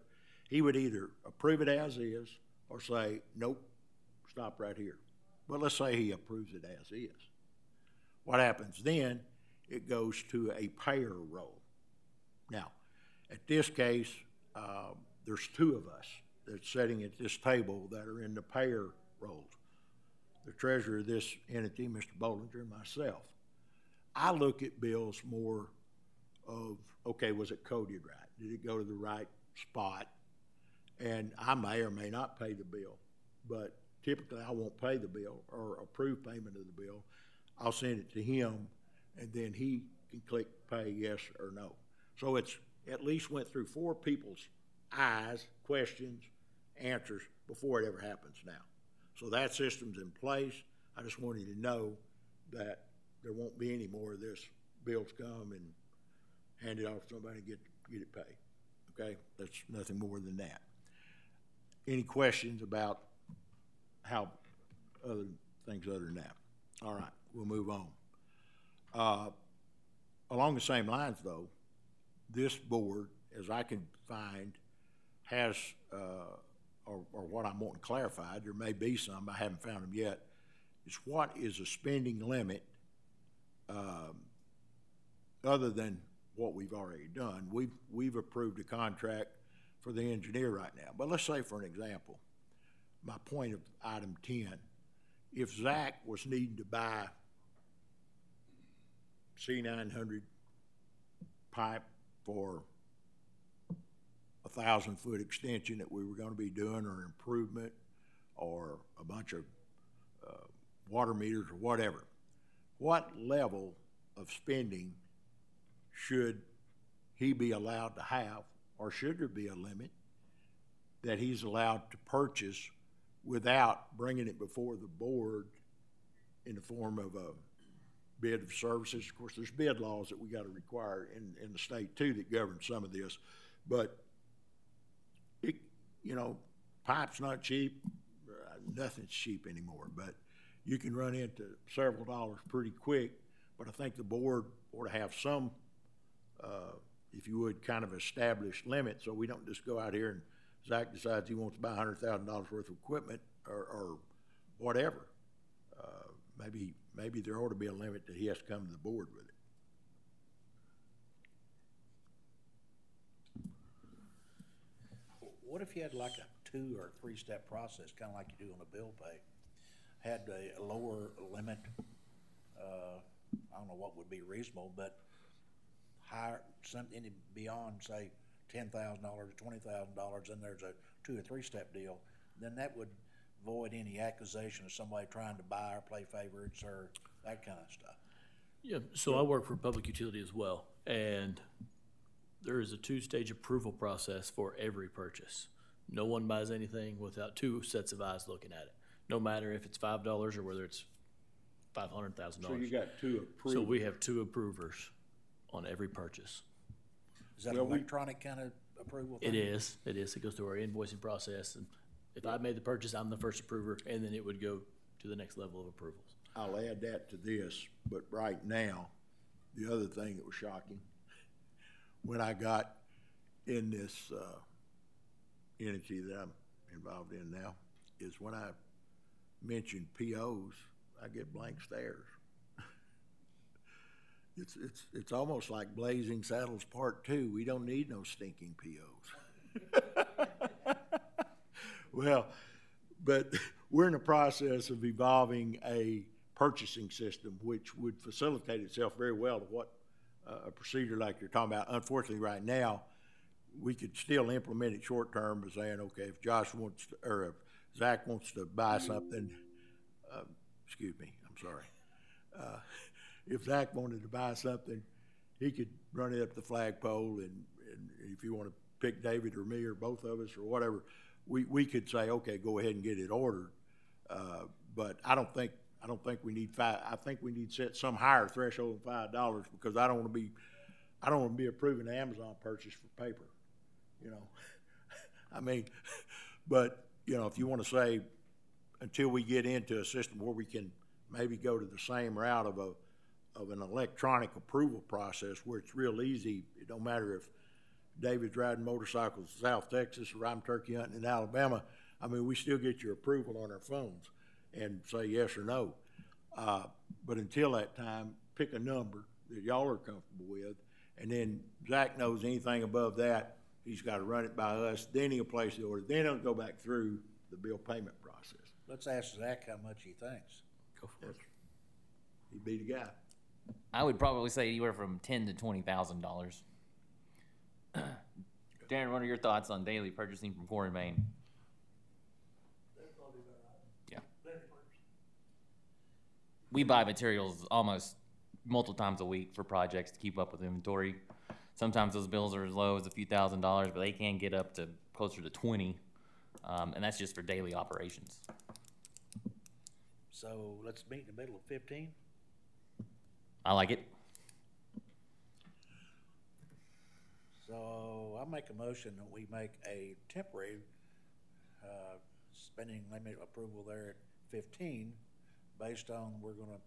he would either approve it as is or say, nope, stop right here. But let's say he approves it as is. What happens then? It goes to a payer role. Now, at this case, there's two of us that's sitting at this table that are in the payer roles. The treasurer of this entity, Mr. Bollinger, and myself. I look at bills more of, okay, was it coded right? Did it go to the right spot? And I may or may not pay the bill, but typically I won't pay the bill or approve payment of the bill. I'll send it to him, and then he can click pay yes or no. So it's at least went through 4 people's eyes, questions, answers before it ever happens now. So that system's in place. I just wanted you to know that there won't be any more of this. Bills come and hand it off to somebody and get it paid. Okay? That's nothing more than that. Any questions about how other things other than that? All right, we'll move on. Along the same lines, though, this board, as I can find, has or what I'm wanting clarified, there may be some, I haven't found them yet, is what is a spending limit other than what we've already done. We've approved a contract for the engineer right now. But let's say, for an example, my point of item 10, if Zach was needing to buy C900 pipe for 1,000-foot extension that we were going to be doing, or improvement, or a bunch of water meters or whatever, what level of spending should he be allowed to have, or should there be a limit that he's allowed to purchase without bringing it before the board in the form of a bid of services? Of course, there's bid laws that we got to require in the state too that govern some of this, but pipe's not cheap. Nothing's cheap anymore, but you can run into several dollars pretty quick. But I think the board ought to have some, if you would, kind of established limit, so we don't just go out here and Zach decides he wants to buy $100,000 worth of equipment or whatever. Maybe there ought to be a limit that he has to come to the board with it. What if you had like a 2 or 3 step process, kind of like you do on a bill pay? Had a lower limit, I don't know what would be reasonable, but higher, something beyond, say, $10,000, $20,000, and there's a 2 or 3 step deal, then that would void any accusation of somebody trying to buy or play favorites or that kind of stuff. Yeah, so I work for public utility as well, and there is a 2-stage approval process for every purchase. No one buys anything without 2 sets of eyes looking at it, no matter if it's $5 or whether it's $500,000. So you got 2 approved. So we have 2 approvers on every purchase. Is that an electronic kind of approval thing? It is. It goes through our invoicing process, and if I made the purchase, I'm the first approver, and then it would go to the next level of approvals. I'll add that to this, but right now, the other thing that was shocking, when I got in this entity that I'm involved in now, is when I mention POs, I get blank stares. It's almost like Blazing Saddles Part 2. We don't need no stinking POs. Well, but we're in the process of evolving a purchasing system which would facilitate itself very well to what a procedure like you're talking about. Unfortunately, right now, we could still implement it short term by saying, okay, if Josh wants to, or if Zach wants to buy something, excuse me, I'm sorry. If Zach wanted to buy something, he could run it up the flagpole, and if you want to pick David or me or both of us or whatever, we could say, okay, go ahead and get it ordered. But I don't think we need 5. I think we need to set some higher threshold of $5 because I don't want to be I don't want to be approving an Amazon purchase for paper, you know. I mean, but, you know, if you want to say, until we get into a system where we can maybe go to the same route of an electronic approval process where it's real easy. It don't matter if David's riding motorcycles in South Texas or I'm turkey hunting in Alabama. I mean, we still get your approval on our phones and say yes or no. But until that time, pick a number that y'all are comfortable with, and then Zach knows anything above that, he's got to run it by us. Then he'll place the order. Then he'll go back through the bill payment process. Let's ask Zach how much he thinks. Go for it. He'd be the guy. I would probably say anywhere from $10,000 to $20,000. Darren, what are your thoughts on daily purchasing from Core and Main? Yeah. We buy materials almost multiple times a week for projects to keep up with inventory. Sometimes those bills are as low as a few $1,000s, but they can get up to closer to 20, and that's just for daily operations. So let's meet in the middle of 15. I like it. So I make a motion that we make a temporary spending limit approval there at 15, based on we're going to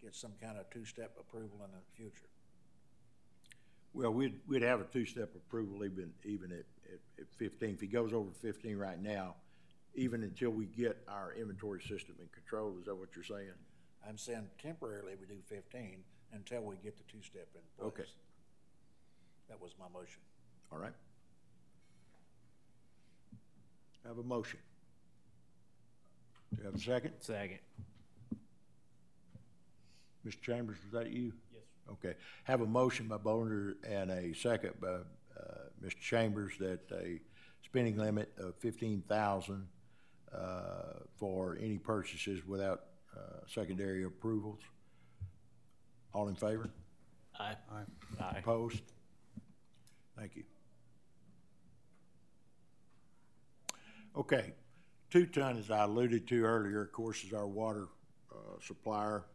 get some kind of two-step approval in the future. Well, we'd have a two-step approval even at 15. If he goes over 15 right now, even until we get our inventory system in control. Is that what you're saying? I'm saying temporarily we do 15 until we get the two-step in place. Okay. That was my motion. All right. I have a motion. Do you have a second? Second. Mr. Chambers, was that you? Yes, sir. Okay. Have a motion by Boner and a second by Mr. Chambers that a spending limit of $15,000 for any purchases without secondary approvals. All in favor? Aye. Aye. Opposed? Thank you. Okay. 2 Ton, as I alluded to earlier, of course, is our water supplier.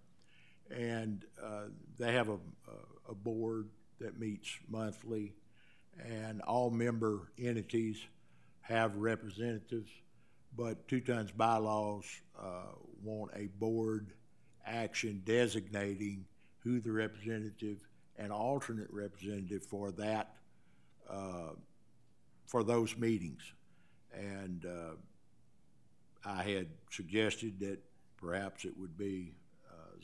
And they have a board that meets monthly, and all member entities have representatives, but 2 Ton's bylaws want a board action designating who the representative and alternate representative for that, for those meetings. And I had suggested that perhaps it would be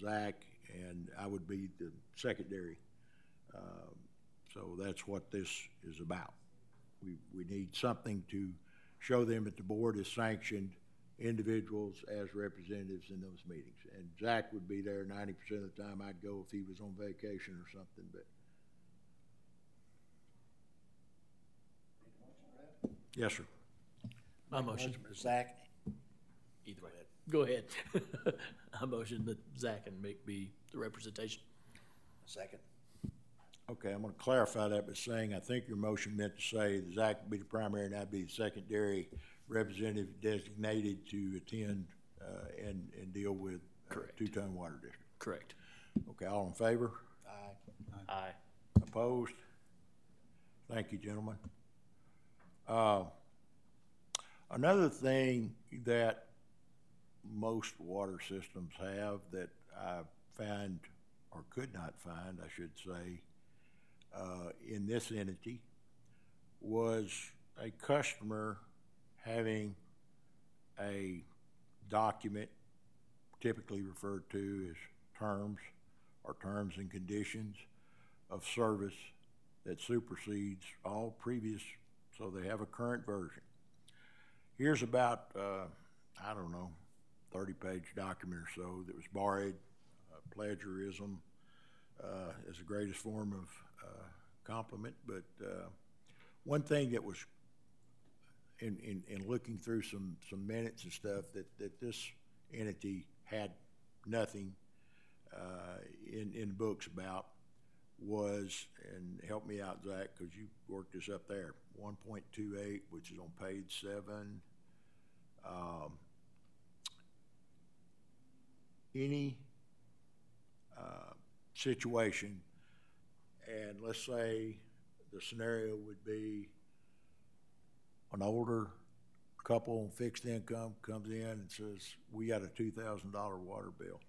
Zach, and I would be the secondary. So that's what this is about. We need something to show them that the board has sanctioned individuals as representatives in those meetings. And Zach would be there 90% of the time. I'd go if he was on vacation or something, but. Yes, sir. My motion. Zach, Either way. Go ahead. I motion that Zach and Mick be the representation. second. Okay, I'm gonna clarify that by saying, I think your motion meant to say that Zach would be the primary and I'd be the secondary representative designated to attend, and deal with Correct. 2 Ton Water District. Correct. Okay, all in favor? Aye. Aye. Opposed? Thank you, gentlemen. Another thing that most water systems have that I found, or could not find, I should say, in this entity, was a customer having a document typically referred to as terms or terms and conditions of service that supersedes all previous, so they have a current version. Here's about, I don't know, 30-page document or so that was borrowed. Plagiarism is the greatest form of compliment, but one thing that was in looking through some minutes and stuff that this entity had nothing in books about was, and help me out, Zach, because you worked this up there, 1.28, which is on page 7. Any situation, and let's say the scenario would be an older couple on fixed income comes in and says, we got a $2,000 water bill.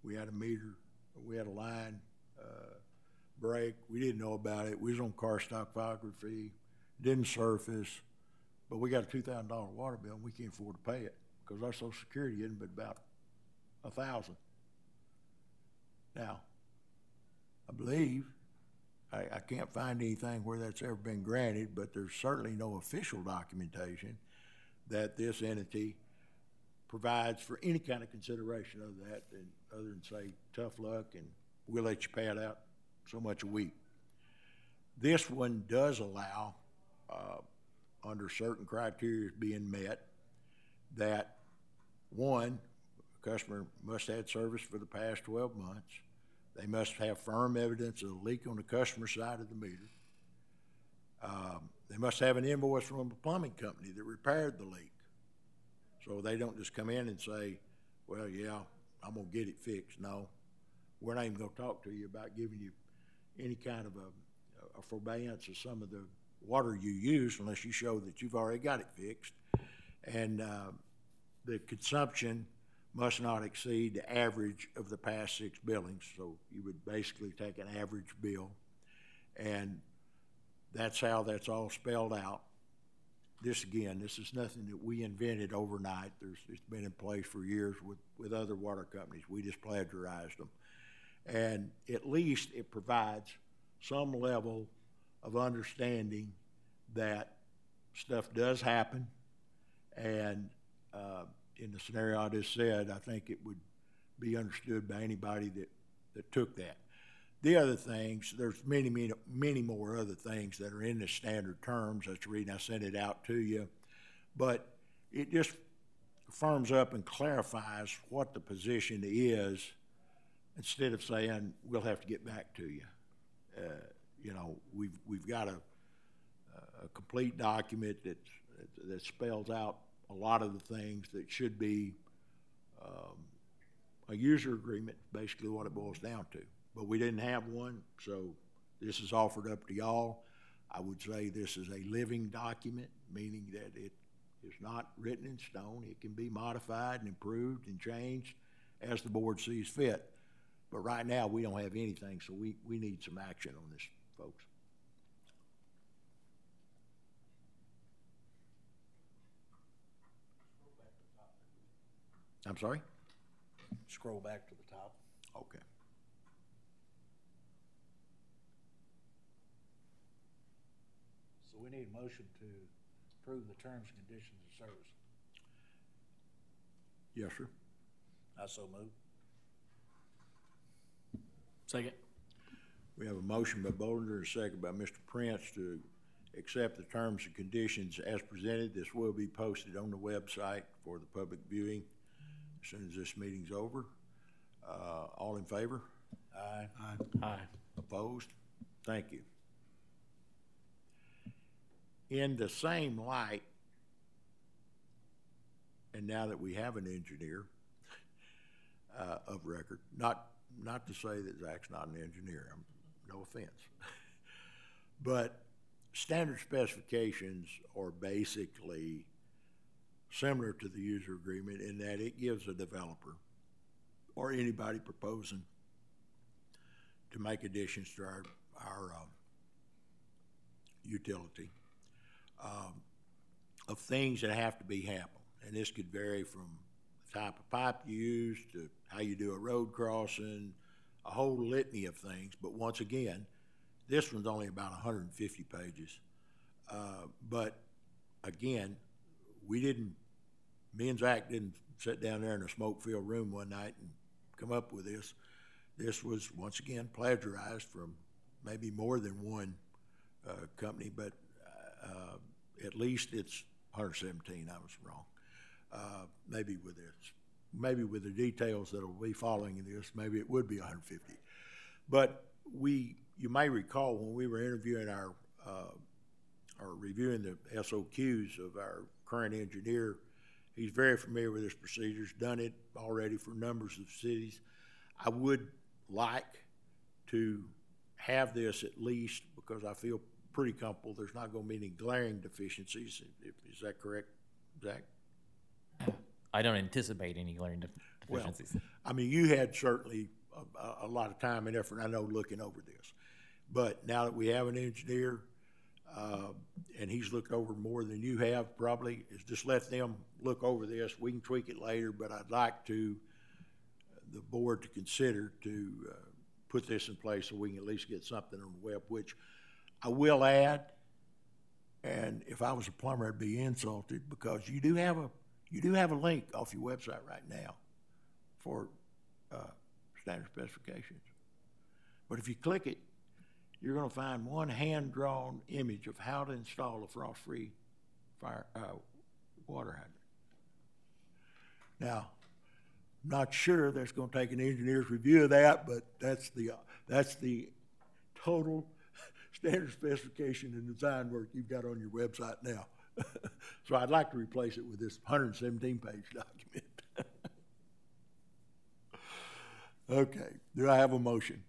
We had a meter, we had a line break. We didn't know about it. We was on car stockography, didn't surface, but we got a $2,000 water bill and we can't afford to pay it because our Social Security isn't but about $1,000. Now, I believe, I can't find anything where that's ever been granted, but there's certainly no official documentation that this entity provides for any kind of consideration of that, and other than say, tough luck and we'll let you pay it out so much a week. This one does allow, under certain criteria being met, that one, a customer must have had service for the past 12 months. They must have firm evidence of a leak on the customer side of the meter. They must have an invoice from a plumbing company that repaired the leak. So they don't just come in and say, well, yeah, I'm gonna get it fixed. No, we're not even gonna talk to you about giving you any kind of a forbearance of some of the water you use unless you show that you've already got it fixed. And the consumption must not exceed the average of the past 6 billings. So you would basically take an average bill, and that's how that's all spelled out. This is nothing that we invented overnight. It's been in place for years with other water companies. We just plagiarized them. And at least it provides some level of understanding that stuff does happen. And in the scenario I just said, I think it would be understood by anybody that took that. The other things, there's many more other things that are in the standard terms. That's the reason I sent it out to you. But it just firms up and clarifies what the position is instead of saying, we'll have to get back to you. You know, we've got a complete document that spells out a lot of the things that should be a user agreement, basically what it boils down to. But we didn't have one, so this is offered up to y'all. I would say this is a living document, meaning that it is not written in stone. It can be modified and improved and changed as the board sees fit. But right now, we don't have anything, so we need some action on this, folks. I'm sorry? Scroll back to the top. Okay. So we need a motion to approve the terms and conditions of service. Yes, sir. I so move. Second. We have a motion by Bollinger and a second by Mr. Prince to accept the terms and conditions as presented. This will be posted on the website for the public viewing as soon as this meeting's over. All in favor? Aye. Aye. Opposed? Thank you. In the same light, and now that we have an engineer of record, not to say that Zach's not an engineer, no offense, but standard specifications are basically similar to the user agreement in that it gives a developer or anybody proposing to make additions to our utility of things that have to be handled. And this could vary from the type of pipe you use to how you do a road crossing, a whole litany of things. But once again, this one's only about 150 pages. But again, me and Zach didn't sit down there in a smoke-filled room one night and come up with this. This was, once again, plagiarized from maybe more than one company, but at least it's 117. I was wrong. Maybe with the details that will be following this, maybe it would be 150. But you may recall when we were interviewing or reviewing the SOQs of our current engineer, he's very familiar with this procedures, done it already for numbers of cities. I would like to have this at least, because I feel pretty comfortable there's not gonna be any glaring deficiencies. Is that correct, Zach? I don't anticipate any glaring deficiencies. Well, I mean, you had certainly a lot of time and effort, I know, looking over this. But now that we have an engineer, and he's looked over more than you have probably, is just let them look over this. We can tweak it later, but I'd like the board to consider to put this in place so we can at least get something on the web, which I will add, and if I was a plumber, I'd be insulted, because you do have a link off your website right now for standard specifications. But if you click it, you're going to find one hand-drawn image of how to install a frost-free water hydrant. Now, I'm not sure that's going to take an engineer's review of that, but that's the total standard specification and design work you've got on your website now. So I'd like to replace it with this 117-page document. Okay, do I have a motion?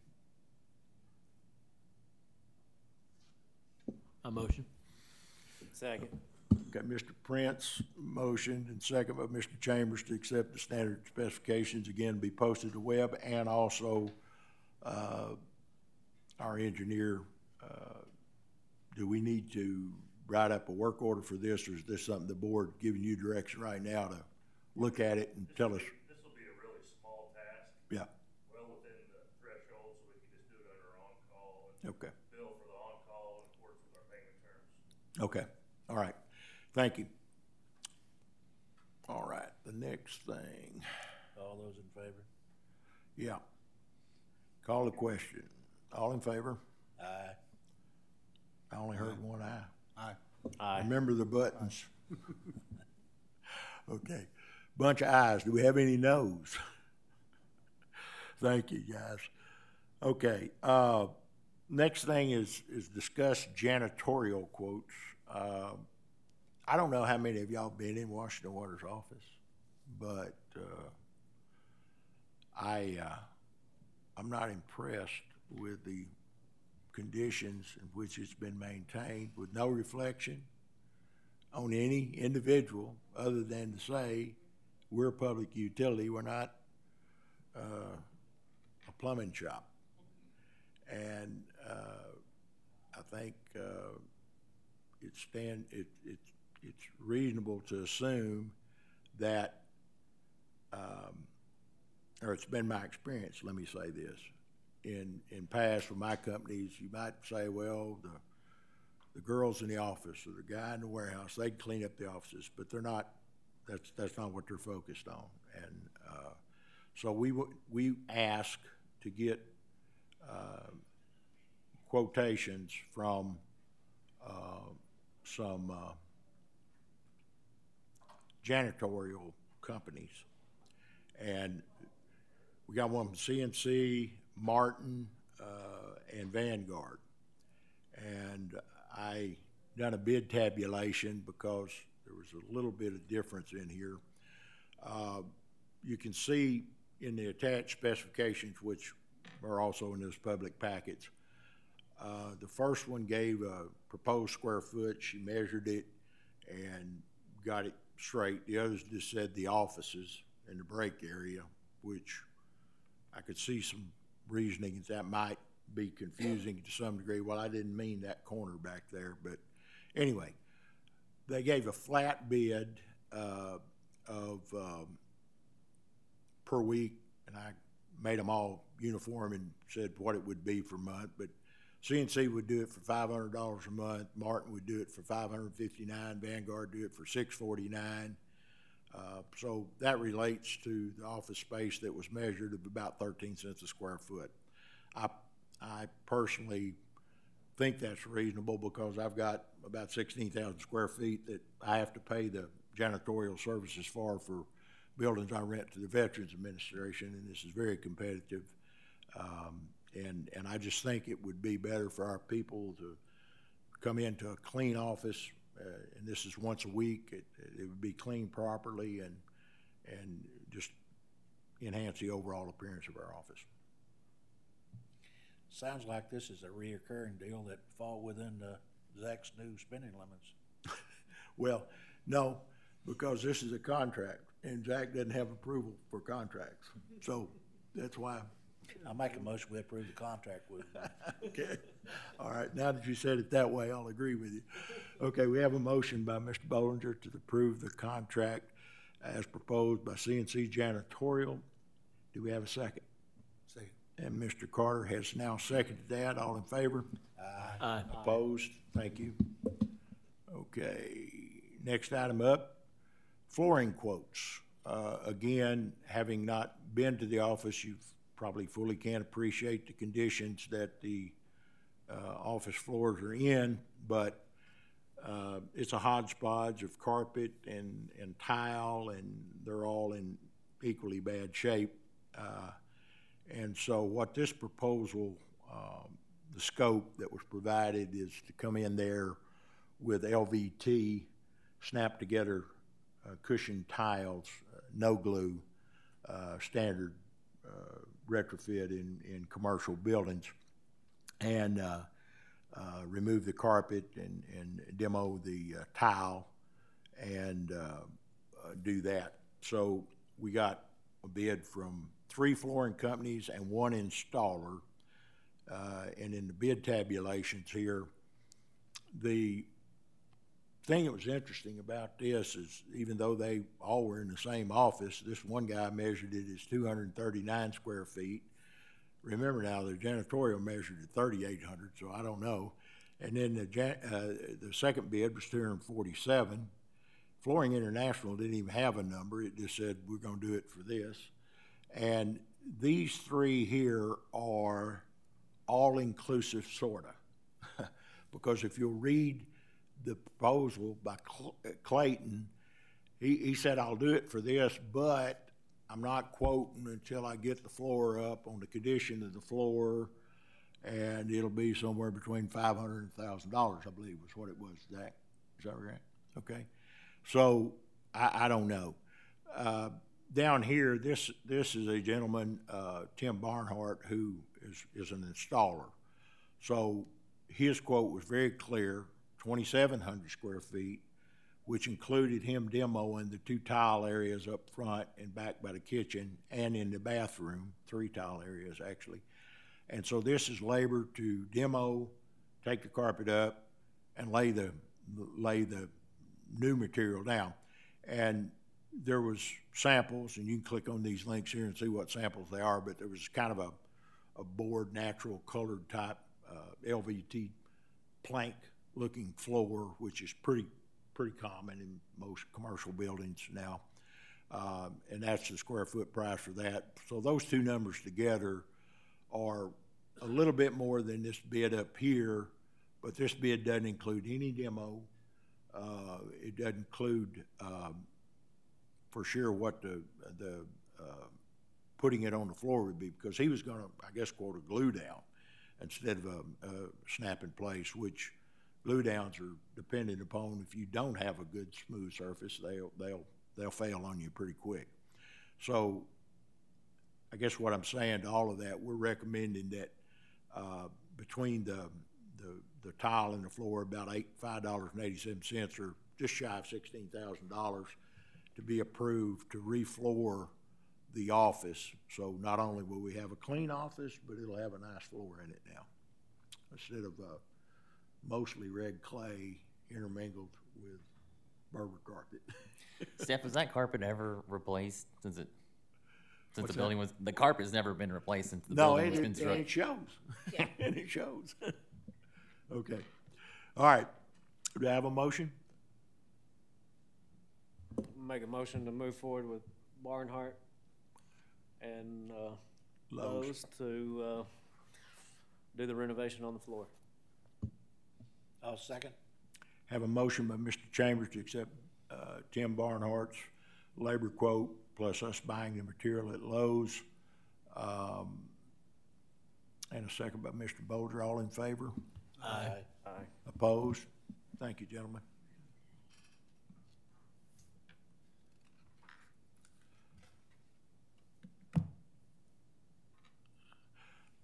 A motion. Second. Okay, Mr. Prince motioned and second by Mr. Chambers to accept the standard specifications, again, be posted to web, and also our engineer, do we need to write up a work order for this, or is this something the board giving you direction right now to look at it and tell us? This will be a really small task. Yeah, Well within the threshold, so we can just do it under on-call and okay, bill for the on-call in accordance with our payment terms. okay, all right, thank you. All right, the next thing, All those in favor? yeah. Call the question. All in favor? Aye. I only heard one aye. Aye. Remember the buttons. Okay, bunch of ayes. Do we have any noes? Thank you, guys. Okay, next thing is discuss janitorial quotes. I don't know how many of y'all been in Washington Water's office, but I'm not impressed with the conditions in which it's been maintained, with no reflection on any individual other than to say we're a public utility, we're not a plumbing shop. And I think it's reasonable to assume that, or it's been my experience, let me say this, in past with my companies, you might say, well, the girls in the office or the guy in the warehouse, they clean up the offices, but they're not, that's not what they're focused on. And so we ask to get quotations from some janitorial companies. And we got one from CNC, Martin, and Vanguard. And I done a bid tabulation because there was a little bit of difference in here. You can see in the attached specifications, which are also in this public package, the first one gave a proposed square foot. She measured it and got it straight. The others just said the offices and the break area, which I could see some reasoning that might be confusing to some degree. Well, I didn't mean that corner back there, but anyway, they gave a flat bid of per week, and I made them all uniform and said what it would be per month. But CNC would do it for $500 a month. Martin would do it for $559. Vanguard do it for $649. So that relates to the office space that was measured of about 13 cents a square foot. I personally think that's reasonable because I've got about 16,000 square feet that I have to pay the janitorial services for buildings I rent to the Veterans Administration, and this is very competitive. And I just think it would be better for our people to come into a clean office, and this is once a week. It would be cleaned properly and just enhance the overall appearance of our office. Sounds like this is a reoccurring deal that fall within Zach's new spending limits. Well, no, because this is a contract, and Jack doesn't have approval for contracts. So that's why. I'll make a motion we approve the contract with Okay. All right, now that you said it that way, I'll agree with you. Okay, we have a motion by Mr. Bollinger to approve the contract as proposed by CNC Janitorial. Do we have a second? Second. And Mr. Carter has now seconded that. All in favor? Aye. Opposed? Thank you. Okay, next item up, flooring quotes. Again, having not been to the office, you probably fully can't appreciate the conditions that the office floors are in, but it's a hodgepodge of carpet and tile, and they're all in equally bad shape. And so what this proposal, the scope that was provided is to come in there with LVT, snap together cushioned tiles, no glue, standard retrofit in commercial buildings, and remove the carpet and demo the tile and do that. So we got a bid from 3 flooring companies and 1 installer. And in the bid tabulations here, the thing that was interesting about this is even though they all were in the same office, this one guy measured it as 239 square feet. Remember now, the janitorial measured at 3,800, so I don't know. And then the second bid was 247. Flooring International didn't even have a number. It just said, we're going to do it for this. And these 3 here are all-inclusive, sort of. Because if you'll read the proposal by Clayton, he said, I'll do it for this, but I'm not quoting until I get the floor up on the condition of the floor, and it'll be somewhere between $500 and $1,000, I believe was what it was, Zach. Is that right? Okay. So I don't know. Down here, this is a gentleman, Tim Barnhart, who is an installer. So his quote was very clear, 2,700 square feet, which included him demoing the 2 tile areas up front and back by the kitchen and in the bathroom, 3 tile areas actually. And so this is labor to demo, take the carpet up, and lay the new material down. And there was samples, and you can click on these links here and see what samples they are, but there was kind of a board, natural colored type LVT plank looking floor, which is pretty common in most commercial buildings now. And that's the square foot price for that. So those 2 numbers together are a little bit more than this bid up here, but this bid doesn't include any demo. It doesn't include for sure what the putting it on the floor would be, because he was going to, I guess, quote, a glue down instead of a snap in place, which glue downs are dependent upon. If you don't have a good smooth surface, they'll fail on you pretty quick. So I guess what I'm saying to all of that, we're recommending that between the tile and the floor, about $5.87, or just shy of $16,000, to be approved to refloor the office. So not only will we have a clean office, but it'll have a nice floor in it now, instead of mostly red clay intermingled with Berber carpet. Steph, was that carpet ever replaced since the building was, the carpet's never been replaced since the building was constructed? And it shows. Yeah. And it shows. Okay. All right. Do I have a motion? Make a motion to move forward with Barnhart and Lowe's to do the renovation on the floor. I'll second. Have a motion by Mr. Chambers to accept Tim Barnhart's labor quote plus us buying the material at Lowe's. And a second by Mr. Bolger. All in favor? Aye. Aye. Opposed? Thank you, gentlemen.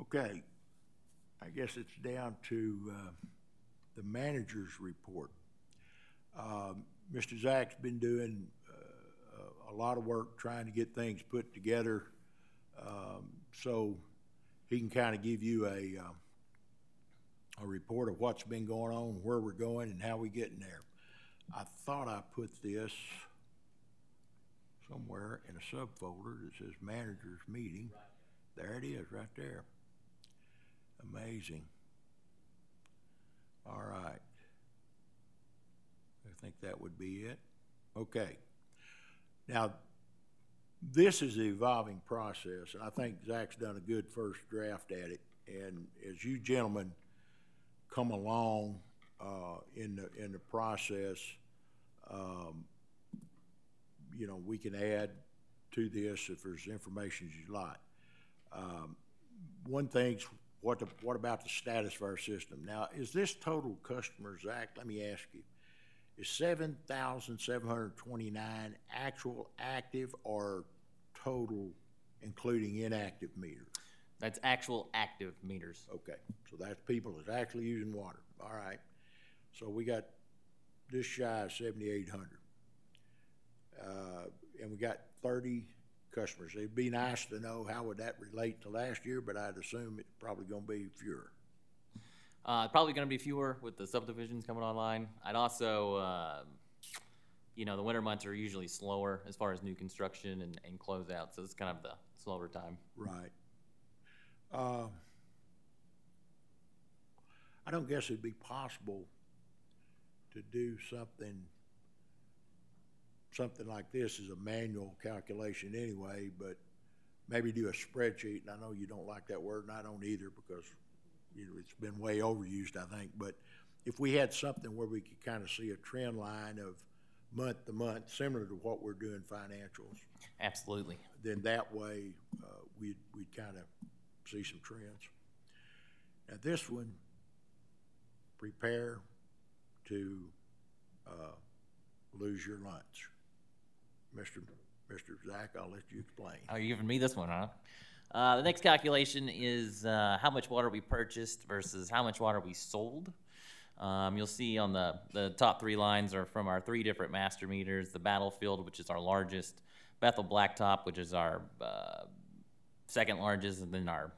Okay. I guess it's down to the manager's report. Mr. Zach's been doing a lot of work trying to get things put together, so he can kind of give you a report of what's been going on, where we're going, and how we're getting there. I thought I put this somewhere in a subfolder that says manager's meeting. There it is, right there. Amazing. All right. I think that would be it. Okay. Now, this is an evolving process, and I think Zach's done a good first draft at it. And as you gentlemen come along in the process, you know, we can add to this if there's information you like. One thing's what about the status of our system? Now, is this total customer, Zach? Let me ask you. Is 7,729 actual active or total, including inactive meters? That's actual active meters. Okay, so that's people that's actually using water. All right. So we got just shy of 7,800. And we got 30 customers. It'd be nice to know how would that relate to last year, but I'd assume it's probably going to be fewer. Probably going to be fewer with the subdivisions coming online. I'd also, you know, the winter months are usually slower as far as new construction and closeout, so it's kind of the slower time. Right. I don't guess it'd be possible to do something like this as a manual calculation anyway, but maybe do a spreadsheet. And I know you don't like that word, and I don't either, because you know, it's been way overused, I think. But if we had something where we could kind of see a trend line of month to month, similar to what we're doing financials. Absolutely. Then that way we'd kind of see some trends. Now this one, prepare to lose your lunch. Mr. Zach, I'll let you explain. Oh, you're giving me this one, huh? The next calculation is how much water we purchased versus how much water we sold. You'll see on the top three lines are from our three different master meters: the Battlefield, which is our largest; Bethel Blacktop, which is our second largest; and then our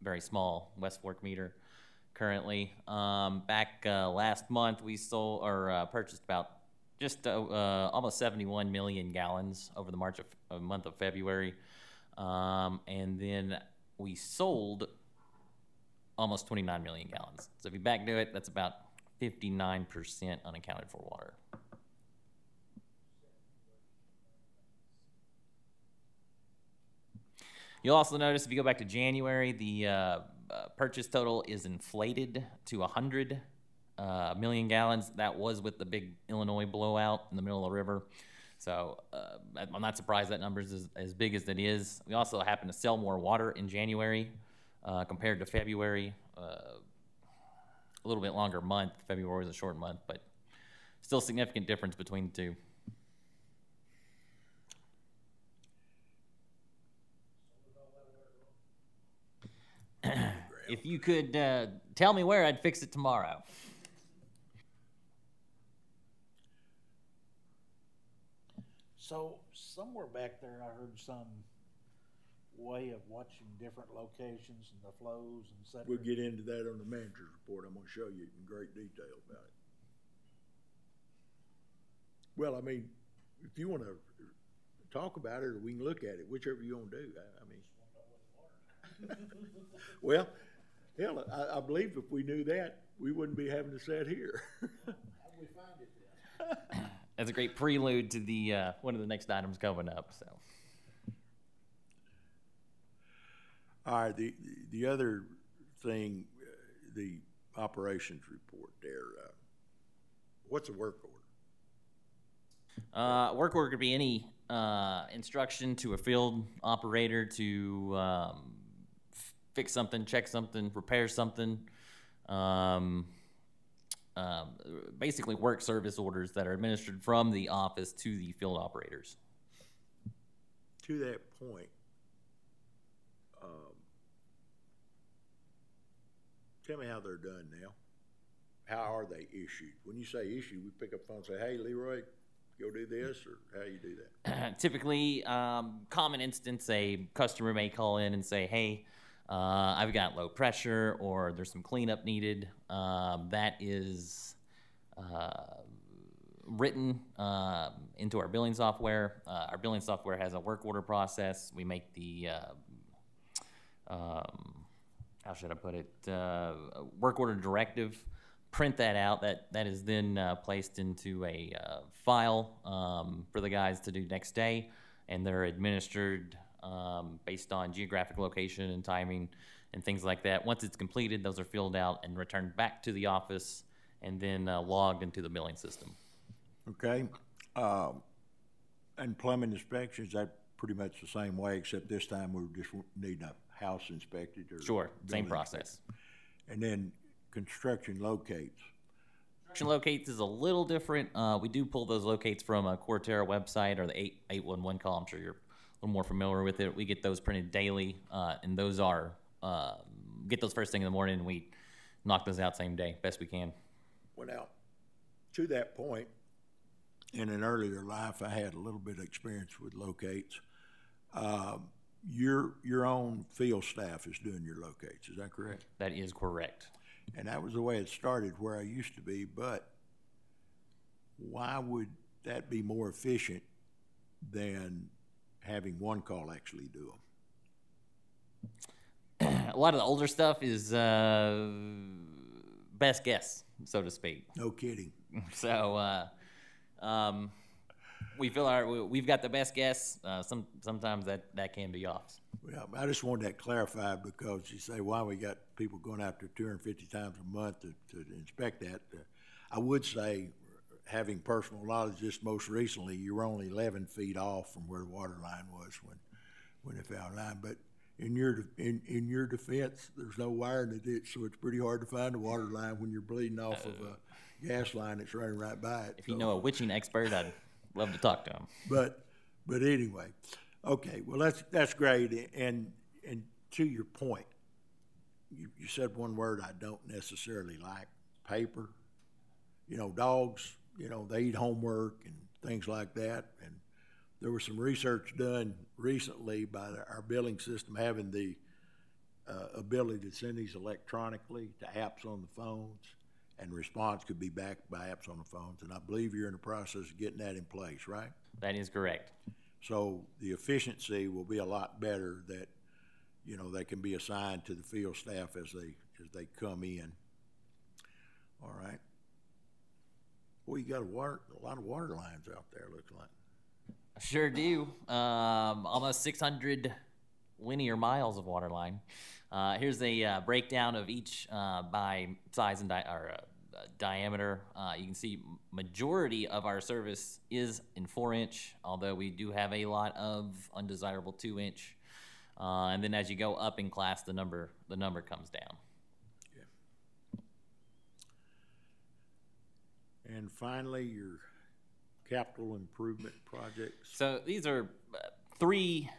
very small West Fork meter currently. Back last month, we sold or purchased about just almost 71 million gallons over the month of February. And then we sold almost 29 million gallons. So if you back do it, that's about 59% unaccounted for water. You'll also notice if you go back to January, the purchase total is inflated to 100 million gallons. That was with the big Illinois blowout in the middle of the river. So I'm not surprised that number is as big as it is. We also happen to sell more water in January compared to February. A little bit longer month. February was a short month, but still significant difference between the two. If you could tell me where, I'd fix it tomorrow. So somewhere back there, I heard some way of watching different locations and the flows and such. We'll get into that on the manager's report. I'm going to show you in great detail about it. Well, I mean, if you want to talk about it, or we can look at it, whichever you want to do. I mean, well, hell, I believe if we knew that, we wouldn't be having to sit here. How do we find it then? That's a great prelude to the one of the next items coming up. So, all right. The other thing, the operations report there. What's a work order? Work order could be any instruction to a field operator to fix something, check something, repair something. Basically work service orders that are administered from the office to the field operators. To that point, tell me how they're done now. How are they issued? When you say issue, we pick up the phone and say, hey, Leroy, go do this, or how do you do that? Typically, common instance, a customer may call in and say, hey, I've got low pressure, or there's some cleanup needed. That is written into our billing software. Our billing software has a work order process. We make the, how should I put it, work order directive, print that out. That is then placed into a file for the guys to do next day, and they're administered based on geographic location and timing and things like that. Once it's completed, those are filled out and returned back to the office and then logged into the billing system. Okay. And plumbing inspections, that pretty much the same way, except this time we just need a house inspected or Sure, same building process. inspected. And then construction locates. Construction locates is a little different. We do pull those locates from a Cortera website or the 811 call. I'm sure you're a little more familiar with it. We get those printed daily, and those are, get those first thing in the morning, and we knock those out same day, best we can. Well, now, to that point, in an earlier life, I had a little bit of experience with locates. Your own field staff is doing your locates, is that correct? That is correct. And that was the way it started where I used to be, but why would that be more efficient than having one call actually do them? A lot of the older stuff is best guess, so to speak. No kidding. So we feel we've got the best guess. Sometimes that can be off. Well, I just wanted that clarified because you say, why we got people going out there 250 times a month to inspect that. I would say, having personal knowledge, just most recently, you were only 11 feet off from where the water line was when it found line. But in your defense, there's no wire in the ditch, so it's pretty hard to find the water line when you're bleeding off of a gas line that's running right by it. If you know a witching expert, I'd love to talk to him. But anyway, okay. Well, that's great. And to your point, you said one word I don't necessarily like: paper. You know, dogs. You know, they eat homework and things like that. And there was some research done recently by our billing system having the ability to send these electronically to apps on the phones, and response could be backed by apps on the phones. And I believe you're in the process of getting that in place, right? That is correct. So the efficiency will be a lot better that, you know, they can be assigned to the field staff as they come in. All right. Well, you got a lot of water lines out there, looks like. Sure do. Almost 600 linear miles of water line. Here's a breakdown of each by size and diameter. You can see majority of our service is in 4-inch, although we do have a lot of undesirable 2-inch. And then as you go up in class, the number comes down. And finally, your capital improvement projects. So these are 3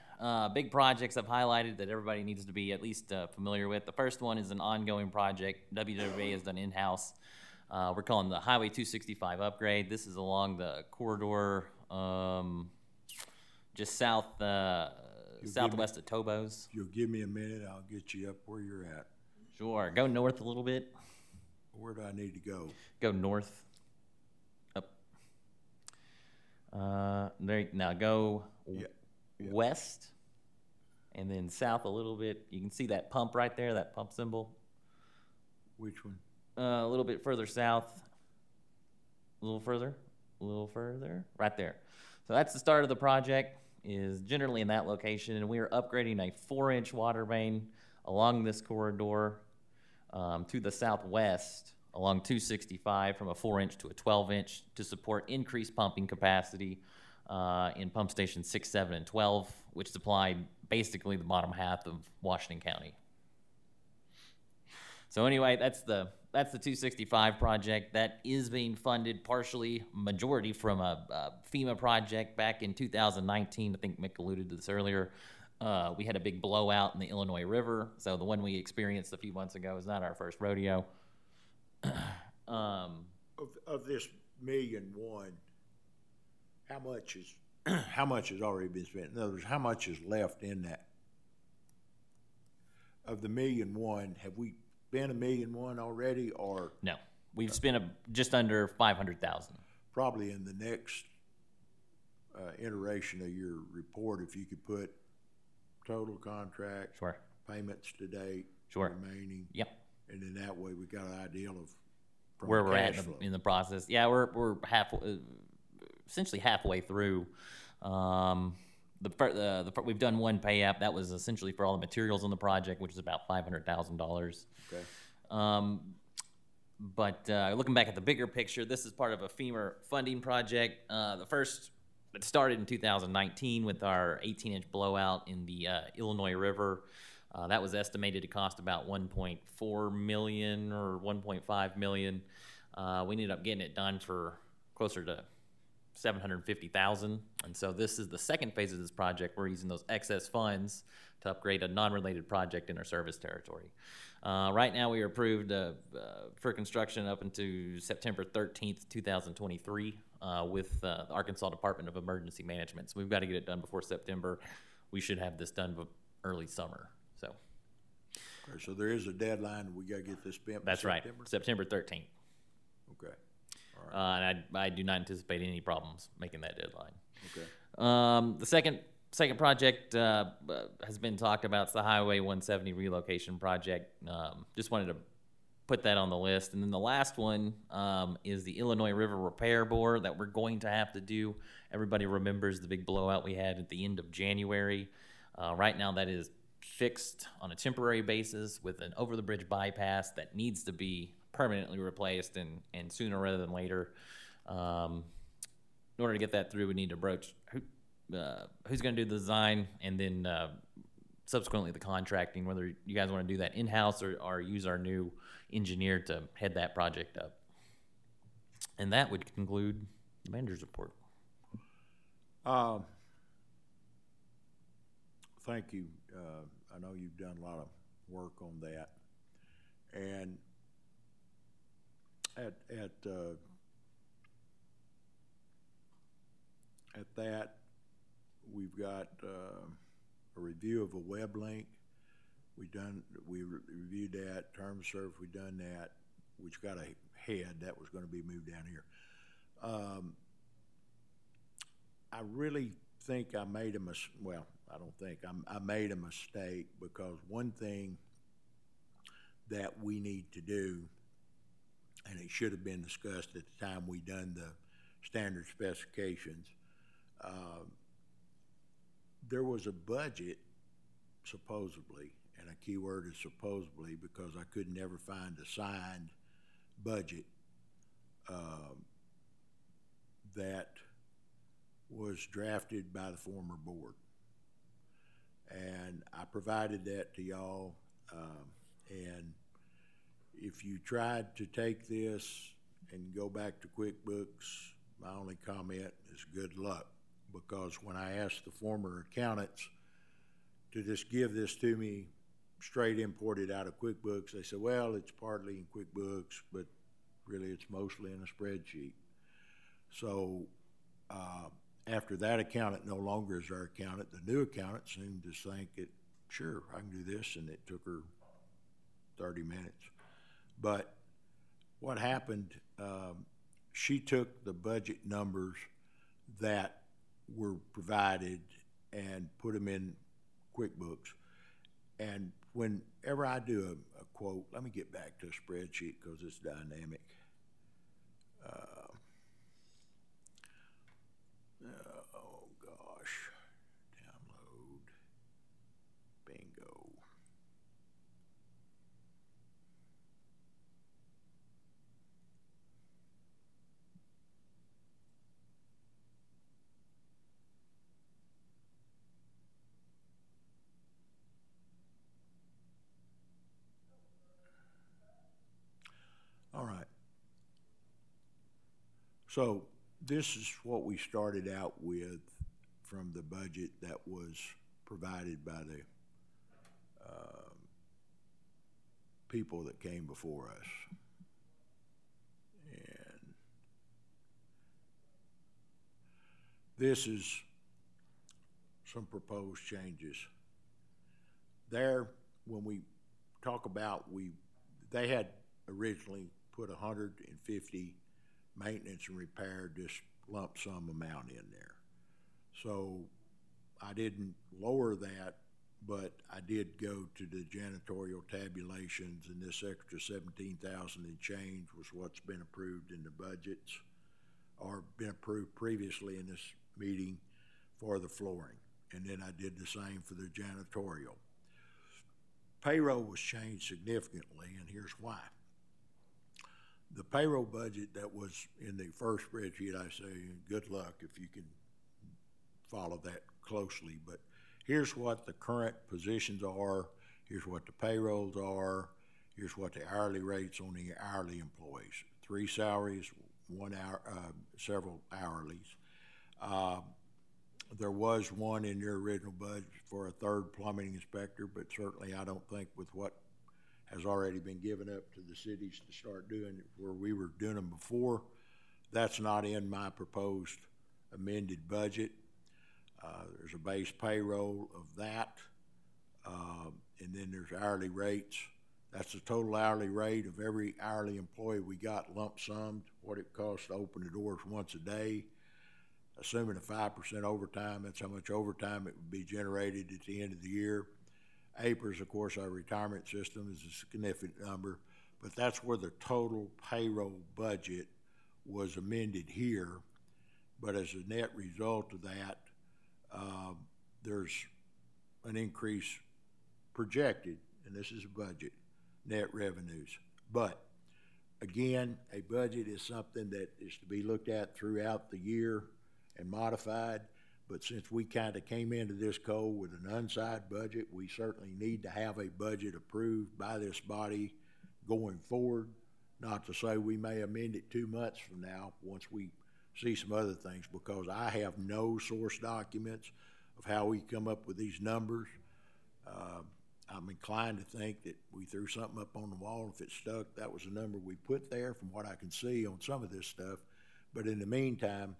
big projects I've highlighted that everybody needs to be at least familiar with. The first one is an ongoing project WWA has done in-house. We're calling the Highway 265 upgrade. This is along the corridor just southwest of Tobos. If you'll give me a minute, I'll get you up where you're at. Sure. Go north a little bit. Where do I need to go? Go north. Now go west and then south a little bit. You can see that pump right there, that pump symbol. Which one? A little bit further south, a little further, right there. So that's the start of the project, is generally in that location, and we are upgrading a 4-inch water main along this corridor to the southwest along 265 from a 4-inch to a 12-inch to support increased pumping capacity in pump stations 6, 7, and 12, which supply basically the bottom half of Washington County. So anyway, that's the 265 project that is being funded partially, majority from a FEMA project back in 2019. I think Mick alluded to this earlier. We had a big blowout in the Illinois River, so the one we experienced a few months ago is not our first rodeo. Of this $1,000,001, how much is how much has already been spent? In other words, how much is left in that? Of the $1,000,001, have we spent $1,000,001 already, or No, we've spent just under 500,000. probably in the next iteration of your report, if you could put total contract, Sure. payments to date, Sure. remaining, Yep. and then that way we got an idea of from Where we're at cash flow. in the process. Yeah, we're essentially halfway through. We've done one pay app that was essentially for all the materials on the project, which is about $500,000. Okay. But looking back at the bigger picture, this is part of a FEMA funding project. It started in 2019 with our 18-inch blowout in the Illinois River. That was estimated to cost about $1.4 million or $1.5 million. We ended up getting it done for closer to $750,000. And so this is the second phase of this project. We're using those excess funds to upgrade a non-related project in our service territory. Right now, we are approved for construction up into September 13th, 2023 with the Arkansas Department of Emergency Management. So we've got to get it done before September. We should have this done early summer. So Okay, so there is a deadline, we gotta get this spent by that's right, September? September 13th. Okay, And I do not anticipate any problems making that deadline. okay. The second project has been talked about. It's the Highway 170 relocation project. Just wanted to put that on the list. And then the last one is the Illinois River repair bore that we're going to have to do. Everybody remembers the big blowout we had at the end of January. Right now that is fixed on a temporary basis with an over-the-bridge bypass that needs to be permanently replaced and sooner rather than later. In order to get that through, we need to broach who's going to do the design and then subsequently the contracting, whether you guys want to do that in-house or use our new engineer to head that project up. And that would conclude the manager's report. Thank you. I know you've done a lot of work on that. And at that, we've got a review of a web link. We reviewed that, term service, we done that, which got a head that was going to be moved down here. I really think I made a well, I don't think, I made a mistake, because one thing that we need to do, and it should have been discussed at the time we done the standard specifications, there was a budget, supposedly, and a key word is supposedly, because I could never find a signed budget that was drafted by the former board. And I provided that to y'all, and if you tried to take this and go back to QuickBooks, my only comment is good luck, because when I asked the former accountants to just give this to me straight imported out of QuickBooks, they said, well, it's partly in QuickBooks, but really it's mostly in a spreadsheet. So after that accountant no longer is our accountant, the new accountant seemed to think it, sure, I can do this, and it took her 30 minutes. But what happened, she took the budget numbers that were provided and put them in QuickBooks. And whenever I do a quote, let me get back to a spreadsheet because it's dynamic. Oh gosh, download, bingo. All right. So this is what we started out with from the budget that was provided by the people that came before us. And this is some proposed changes. There, when we talk about, they had originally put 150 maintenance and repair, just lump sum amount in there. So I didn't lower that, but I did go to the janitorial tabulations, and this extra 17,000 and change was what's been approved in the budgets or been approved previously in this meeting for the flooring. And then I did the same for the janitorial. Payroll was changed significantly, and here's why. The payroll budget that was in the first spreadsheet, I say, good luck if you can follow that closely, but here's what the current positions are, here's what the payrolls are, here's what the hourly rates on the hourly employees. 3 salaries, 1 hour, several hourlies. There was one in your original budget for a 3rd plumbing inspector, but certainly I don't think with what has already been given up to the cities to start doing where we were doing them before, that's not in my proposed amended budget. There's a base payroll of that, and then there's hourly rates. That's the total hourly rate of every hourly employee we got lump summed, what it costs to open the doors once a day. Assuming a 5% overtime, that's how much overtime it would be generated at the end of the year. APRS, of course, our retirement system is a significant number, but that's where the total payroll budget was amended here. But as a net result of that, there's an increase projected, and this is a budget, net revenues. But again, a budget is something that is to be looked at throughout the year and modified. But since we kind of came into this code with an unside budget, we certainly need to have a budget approved by this body going forward. Not to say we may amend it 2 months from now once we see some other things, because I have no source documents of how we come up with these numbers. I'm inclined to think that we threw something up on the wall, and if it stuck, that was the number we put there from what I can see on some of this stuff. But in the meantime,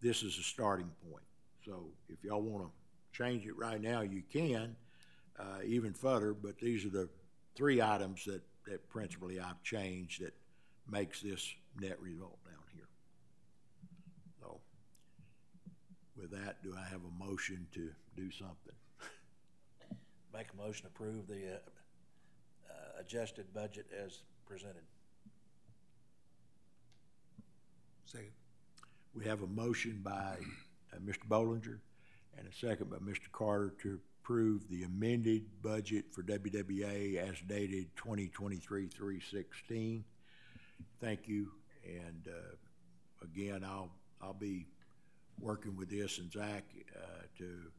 this is a starting point. So if y'all want to change it right now, you can, even further, but these are the 3 items that principally I've changed that makes this net result down here. So with that, do I have a motion to do something? Make a motion to approve the adjusted budget as presented. Second. We have a motion by Mr. Bollinger and a second by Mr. Carter to approve the amended budget for WWA as dated 2023-3/16. Thank you. And again, I'll be working with this and Zach to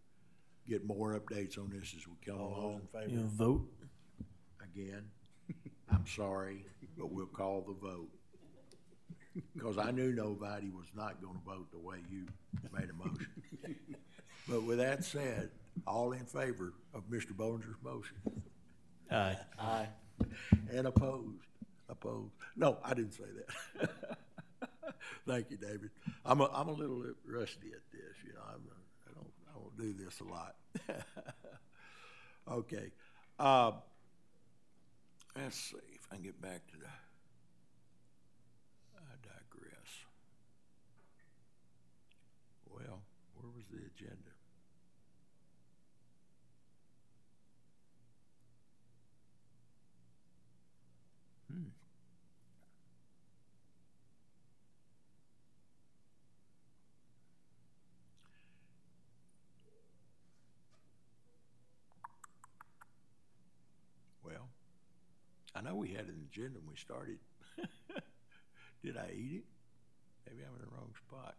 get more updates on this as we come along. All those in favor? You vote? Again, I'm sorry, but we'll call the vote. Because I knew nobody was not going to vote the way you made a motion. But with that said, all in favor of Mr. Bollinger's motion? Aye. Aye. And opposed? Opposed? No, I didn't say that. Thank you, David. I'm a little rusty at this, you know. I don't do this a lot. Okay. Let's see if I can get back to the. I digress. Well, where was the agenda? Well, I know we had an agenda when we started. Did I eat it? Maybe I'm in the wrong spot.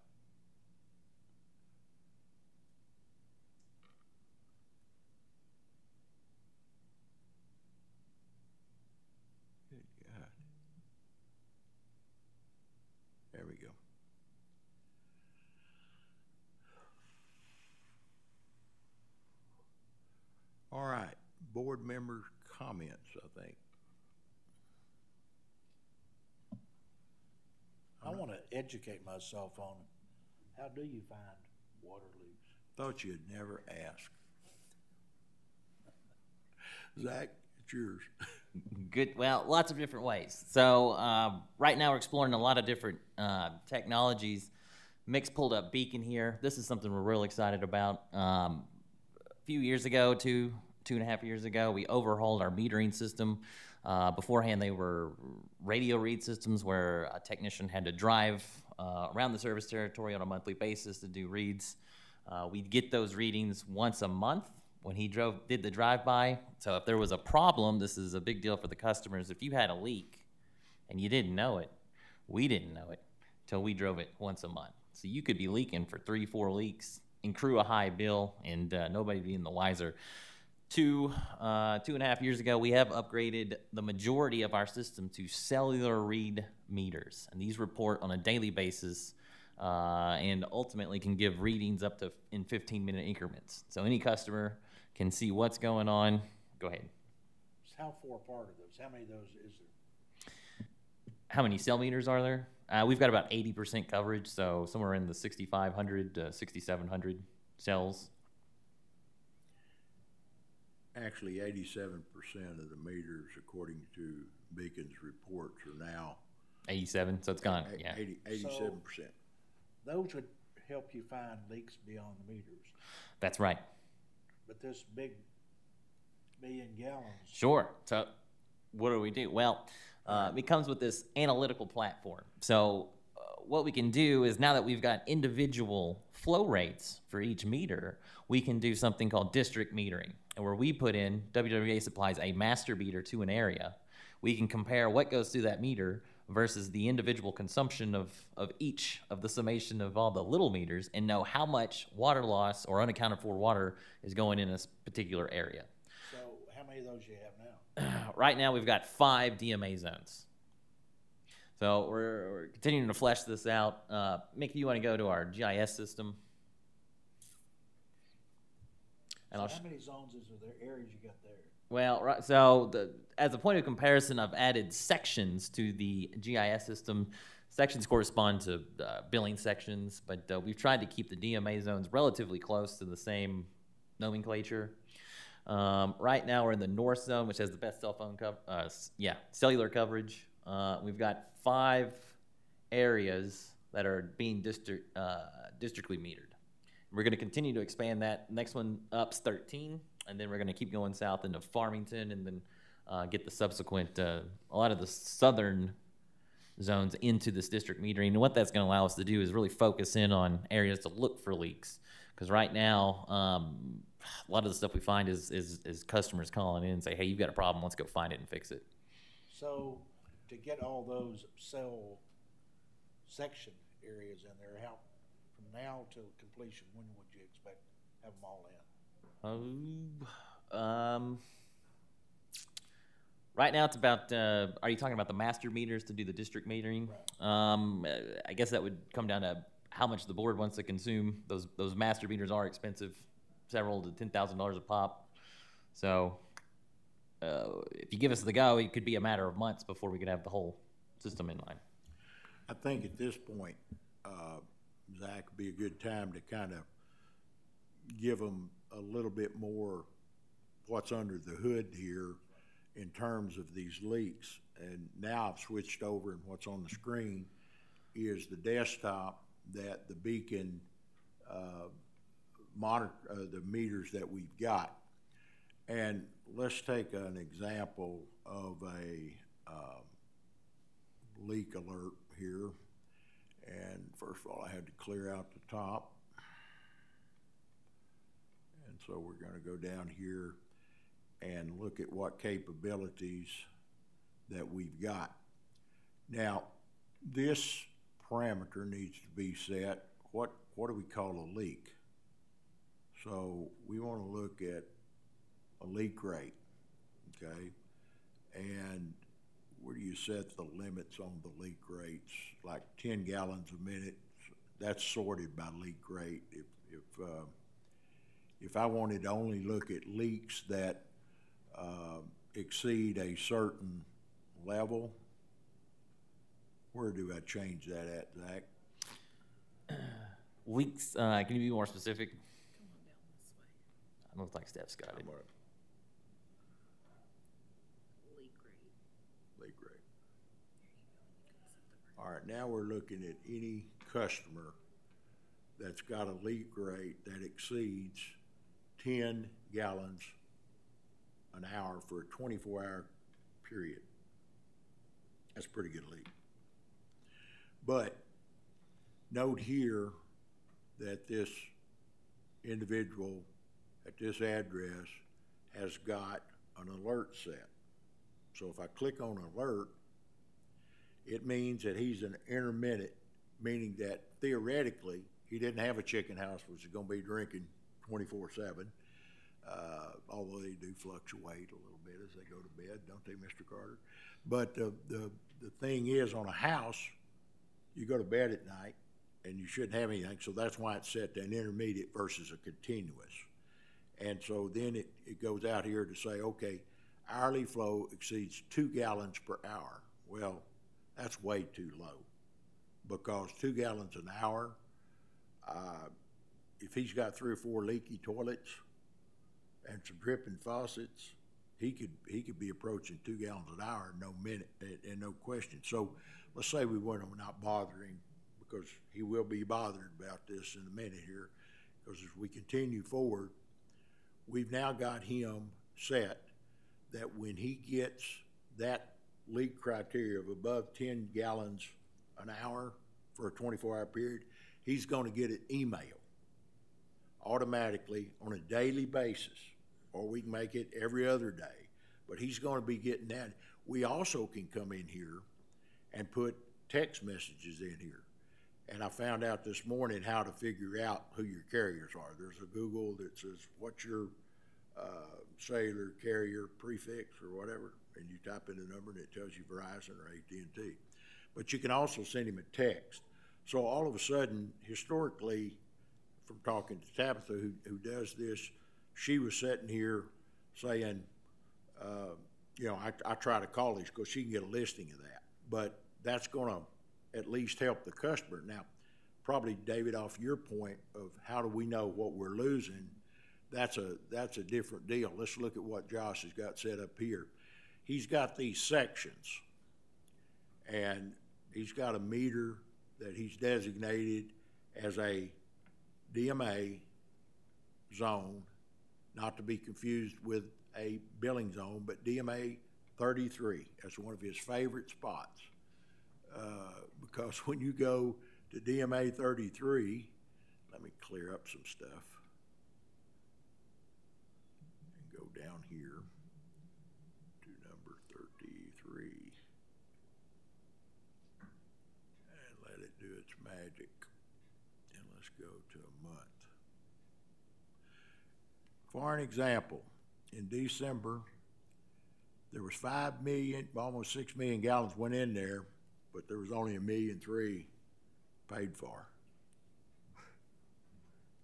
Good God. There we go. board member comments, I think. I want to educate myself on how do you find water leaks? Thought you'd never ask. Zach, it's yours. Good. Well, lots of different ways. So right now we're exploring a lot of different technologies. Mick's pulled up Beacon here. This is something we're real excited about. A few years ago, two and a half years ago, we overhauled our metering system. Beforehand, they were radio read systems where a technician had to drive around the service territory on a monthly basis to do reads. We'd get those readings once a month when he did the drive-by. So if there was a problem, this is a big deal for the customers. If you had a leak and you didn't know it, we didn't know it until we drove it once a month. So you could be leaking for 3-4 leaks, accrue a high bill, and nobody being the wiser. 2.5 years ago, we have upgraded the majority of our system to cellular read meters. And these report on a daily basis and ultimately can give readings up to in 15-minute increments. So any customer can see what's going on. Go ahead. How far apart are those? How many of those is there? How many cell meters are there? We've got about 80% coverage, so somewhere in the 6,500 to 6,700 cells. Actually, 87% of the meters, according to Beacon's reports, are now 87, so it's gone, yeah. 87%. Those would help you find leaks beyond the meters. That's right. But this big million gallons. Sure. So what do we do? Well, it comes with this analytical platform. So what we can do is now that we've got individual flow rates for each meter, we can do something called district metering. And where we put in, WWA supplies a master meter to an area. We can compare what goes through that meter versus the individual consumption of each of the summation of all the little meters and know how much water loss or unaccounted for water is going in a particular area. So how many of those do you have now? Right now we've got 5 DMA zones. So we're continuing to flesh this out. Mick, if you want to go to our GIS system. And so how many zones is there, areas you got there? Well, right, so as a point of comparison, I've added sections to the GIS system. Sections correspond to billing sections, but we've tried to keep the DMA zones relatively close to the same nomenclature. Right now we're in the north zone, which has the best cell phone cellular coverage. We've got 5 areas that are being districtly metered. We're going to continue to expand that. Next one up's 13, and then we're going to keep going south into Farmington, and then get the subsequent, a lot of the southern zones into this district metering. And what that's going to allow us to do is really focus in on areas to look for leaks. Because right now, a lot of the stuff we find is customers calling in and say, hey, you've got a problem, let's go find it and fix it. So to get all those cell section areas in there, how from now till completion, when would you expect to have them all in? Right now it's about, are you talking about the master meters to do the district metering? Right. I guess that would come down to how much the board wants to consume. Those master meters are expensive, several to $10,000 a pop. So if you give us the go, it could be a matter of months before we could have the whole system in line. I think at this point, Zach, would be a good time to kind of give them a little bit more what's under the hood here in terms of these leaks. And now I've switched over, and what's on the screen is the desktop that the Beacon monitor, the meters that we've got. And let's take an example of a leak alert here. And first of all, I had to clear out the top. And so we're going to go down here and look at what capabilities that we've got. Now, this parameter needs to be set. What do we call a leak? So we want to look at a leak rate, okay? And where do you set the limits on the leak rates? Like 10 gallons a minute, that's sorted by leak rate. If I wanted to only look at leaks that exceed a certain level, where do I change that at, Zach? Leaks, can you be more specific? I don't think Steph's got it. Leak rate. All right, now we're looking at any customer that's got a leak rate that exceeds 10 gallons an hour for a 24-hour period. That's a pretty good leak. But note here that this individual at this address has got an alert set. So if I click on alert, it means that he's an intermittent, meaning that theoretically he didn't have a chicken house which is going to be drinking 24/7, although they do fluctuate a little bit as they go to bed, don't they, Mr. Carter? But the thing is, on a house, you go to bed at night and you shouldn't have anything, so that's why it's set to an intermediate versus a continuous. And so then it goes out here to say, okay, hourly flow exceeds 2 gallons per hour. Well, that's way too low, because 2 gallons an hour, if he's got 3 or 4 leaky toilets and some dripping faucets, he could be approaching 2 gallons an hour in no minute, and no question. So let's say we want to not bother him, because he will be bothered about this in a minute here, because as we continue forward, we've now got him set that when he gets that leak criteria of above 10 gallons an hour for a 24-hour period, he's going to get an email automatically on a daily basis, or we can make it every other day, but he's going to be getting that. We also can come in here and put text messages in here. And I found out this morning how to figure out who your carriers are. There's a Google that says, what's your cellular carrier prefix or whatever, and you type in the number and it tells you Verizon or AT&T. But you can also send him a text. So all of a sudden, historically, from talking to Tabitha, who does this, she was sitting here saying, you know, I try to call these because she can get a listing of that. But that's going to at least help the customer. Now, probably, David, off your point of how do we know what we're losing, that's a different deal. Let's look at what Josh has got set up here. He's got these sections, and he's got a meter that he's designated as a DMA zone, not to be confused with a billing zone, but DMA 33. That's one of his favorite spots. Because when you go to DMA 33, let me clear up some stuff and go down here to number 33 and let it do its magic. And let's go to a month. For an example, in December, there was 5 million, almost 6 million gallons went in there, but there was only 1.3 million paid for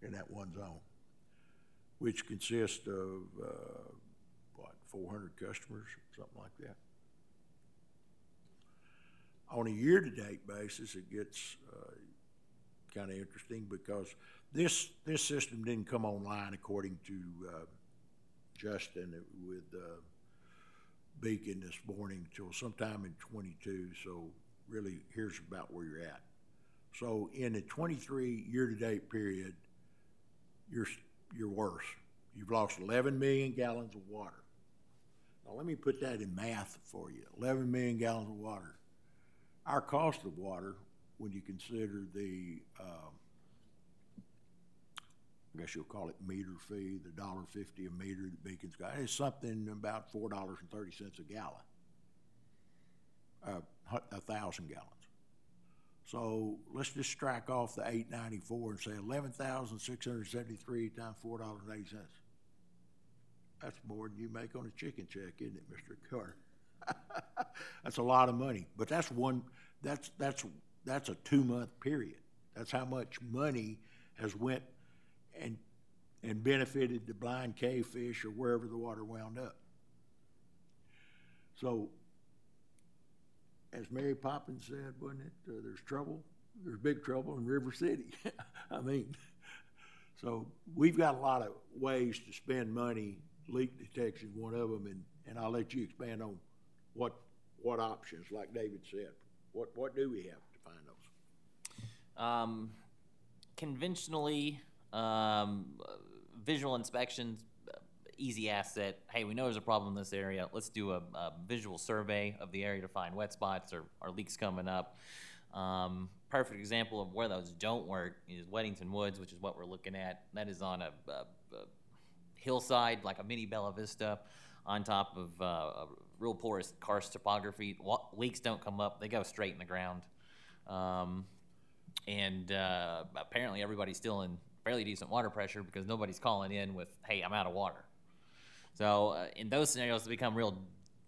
in that one zone, which consists of, 400 customers, something like that. On a year-to-date basis, it gets kind of interesting, because this system didn't come online, according to Justin, with Beacon this morning, till sometime in 22. So really, here's about where you're at. So in the 23 year-to-date period, you're worse. You've lost 11 million gallons of water. Now let me put that in math for you. 11 million gallons of water. Our cost of water, when you consider the, I guess you'll call it meter fee, the $1.50 a meter that Beacon's got, is something about $4.30 a gallon, 1,000 gallons. So let's just strike off the $8.94 and say 11,673 times $4.80. That's more than you make on a chicken check, isn't it, Mr. Carter? That's a lot of money, but that's a 2-month period. That's how much money has went and benefited the blind cave fish or wherever the water wound up. So, as Mary Poppins said, wasn't it, there's trouble, there's big trouble in River City. I mean, so we've got a lot of ways to spend money, leak detection, one of them, and I'll let you expand on what options, like David said. What do we have to find those? Conventionally, visual inspections, easy asset. Hey, we know there's a problem in this area. Let's do a visual survey of the area to find wet spots or leaks coming up. Perfect example of where those don't work is Weddington Woods, which is what we're looking at. That is on a hillside, like a mini Bella Vista, on top of a real porous karst topography. Leaks don't come up; they go straight in the ground. And apparently everybody's still in fairly decent water pressure because nobody's calling in with, hey, I'm out of water. So in those scenarios, it become real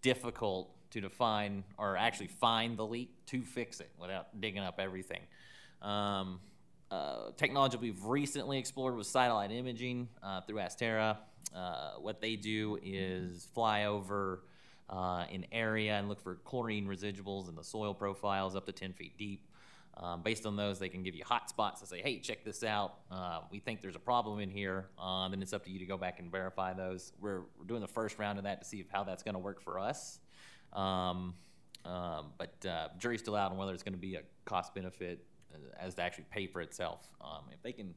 difficult to define or actually find the leak to fix it without digging up everything. Technology we've recently explored was satellite imaging through Astera. What they do is fly over an area and look for chlorine residuals in the soil profiles up to 10 feet deep. Based on those, they can give you hot spots and say, hey, check this out. We think there's a problem in here. Then it's up to you to go back and verify those. We're doing the first round of that to see how that's going to work for us. But jury's still out on whether it's going to be a cost benefit as to actually pay for itself. If they can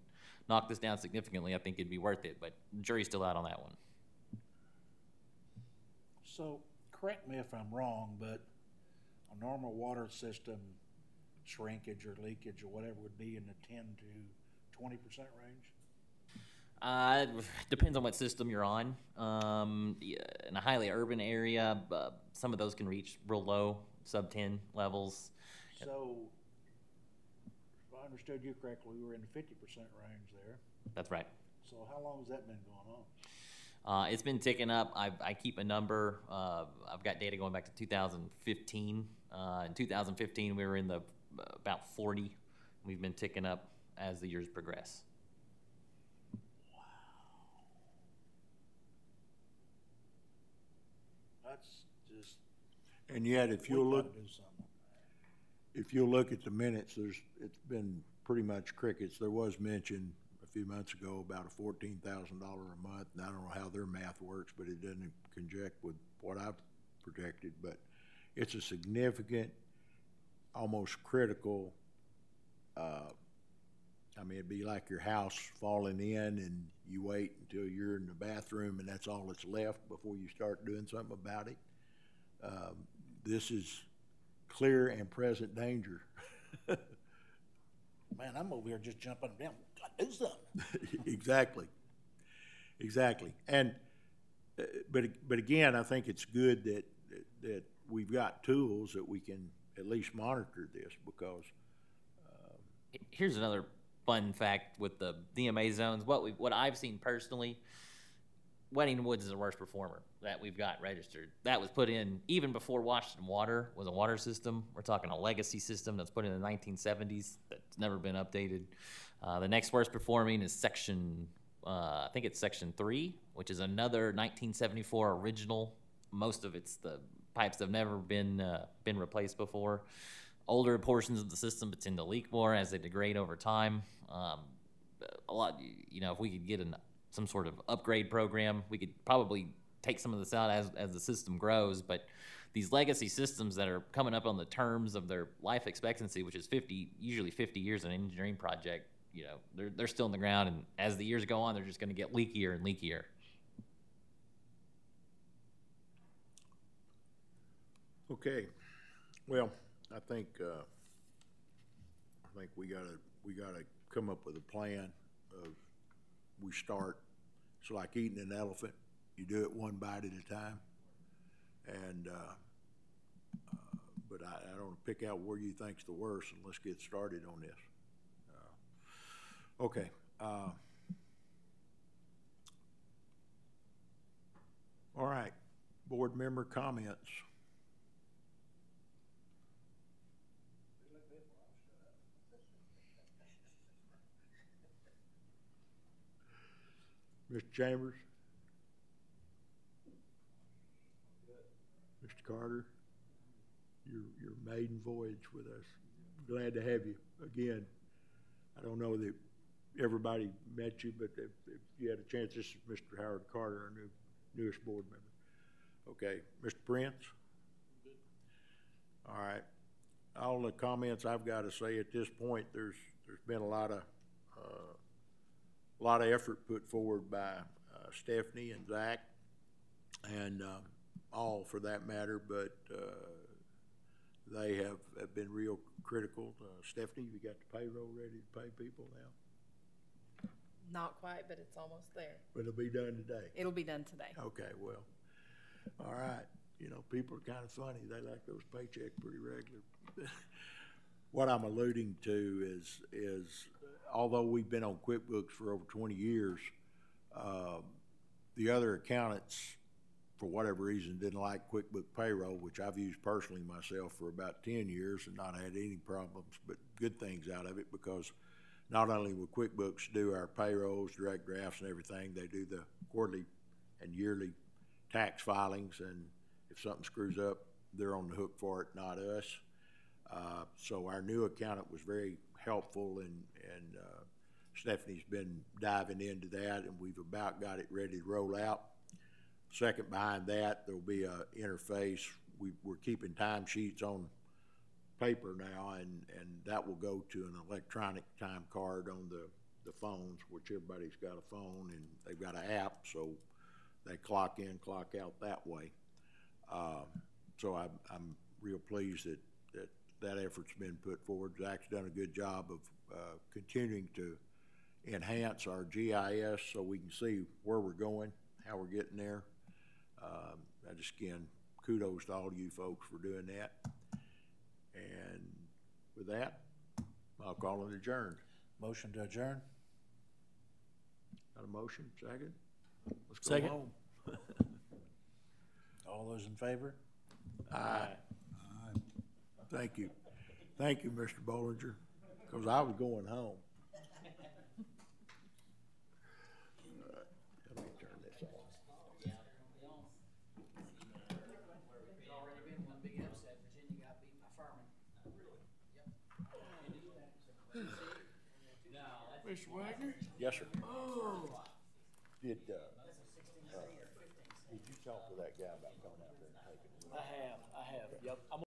knock this down significantly, I think it'd be worth it. But jury's still out on that one. So, correct me if I'm wrong, but a normal water system shrinkage or leakage or whatever would be in the 10 to 20% range? Depends on what system you're on. In a highly urban area, some of those can reach real low, sub-10 levels. So, if I understood you correctly, we were in the 50% range there. That's right. So how long has that been going on? It's been ticking up. I keep a number. I've got data going back to 2015. In 2015, we were in the about 40. We've been ticking up as the years progress. Wow. That's just. And yet, if you'll look at the minutes, it's been pretty much crickets. There was mention a few months ago about a $14,000 a month, and I don't know how their math works, but it doesn't conject with what I've projected. But it's a significant, almost critical. I mean, it'd be like your house falling in, and you wait until you're in the bathroom, and that's all that's left before you start doing something about it. This is clear and present danger. Man, I'm over here just jumping down. Gotta do something. Exactly. And but again, I think it's good that we've got tools that we can at least monitor this, because here's another fun fact with the DMA zones. What I've seen personally, Weddington Woods is the worst performer that we've got registered. That was put in even before Washington Water was a water system. We're talking a legacy system that's put in the 1970s that's never been updated. The next worst performing is section, I think it's section 3, which is another 1974 original. Most of it's the pipes that have never been replaced before. Older portions of the system tend to leak more as they degrade over time. A lot, if we could get some sort of upgrade program, we could probably take some of this out as the system grows. But these legacy systems that are coming up on the terms of their life expectancy, which is usually 50 years in an engineering project, they're still in the ground, and as the years go on, they're just going to get leakier and leakier. Okay, well, I think we gotta come up with a plan of, we start. It's like eating an elephant. You do it one bite at a time, and but I don't pick out where you think's the worst, and let's get started on this. Okay. All right, board member comments. Mr. Chambers? Mr. Mr. Carter, your maiden voyage with us. Glad to have you again. I don't know that everybody met you, but if you had a chance, this is Mr. Howard Carter, our newest board member. Okay, Mr. Prince? All right. All the comments I've got to say at this point, there's been a lot of effort put forward by Stephanie and Zach, and all for that matter, but they have been real critical. Stephanie, you got the payroll ready to pay people now? Not quite, but it's almost there. But it'll be done today. It'll be done today. Okay, well, all right. You know, people are kind of funny. They like those paychecks pretty regular. What I'm alluding to is although we've been on QuickBooks for over 20 years, the other accountants, for whatever reason, didn't like QuickBook Payroll, which I've used personally myself for about 10 years and not had any problems, but good things out of it, because not only will QuickBooks do our payrolls, direct drafts and everything, they do the quarterly and yearly tax filings, and if something screws up, they're on the hook for it, not us. So our new accountant was very helpful, and Stephanie's been diving into that, and we've about got it ready to roll out. Second behind that, there'll be a interface. We're keeping timesheets on paper now, and that will go to an electronic time card on the phones, which everybody's got a phone, and they've got an app, so they clock in, clock out that way. So I'm real pleased that effort's been put forward. Zach's done a good job of continuing to enhance our GIS so we can see where we're going, how we're getting there. I just, again, kudos to all you folks for doing that. And with that, I'll call it adjourned. Motion to adjourn? Got a motion? Second? Let's go Second. home. All those in favor? Aye. Thank you. Thank you, Mr. Bollinger, because I was going home. Let me turn this off. Mr. Wagner? Yes, sir. Did you talk to that guy about coming out there and taking it? I have, yep.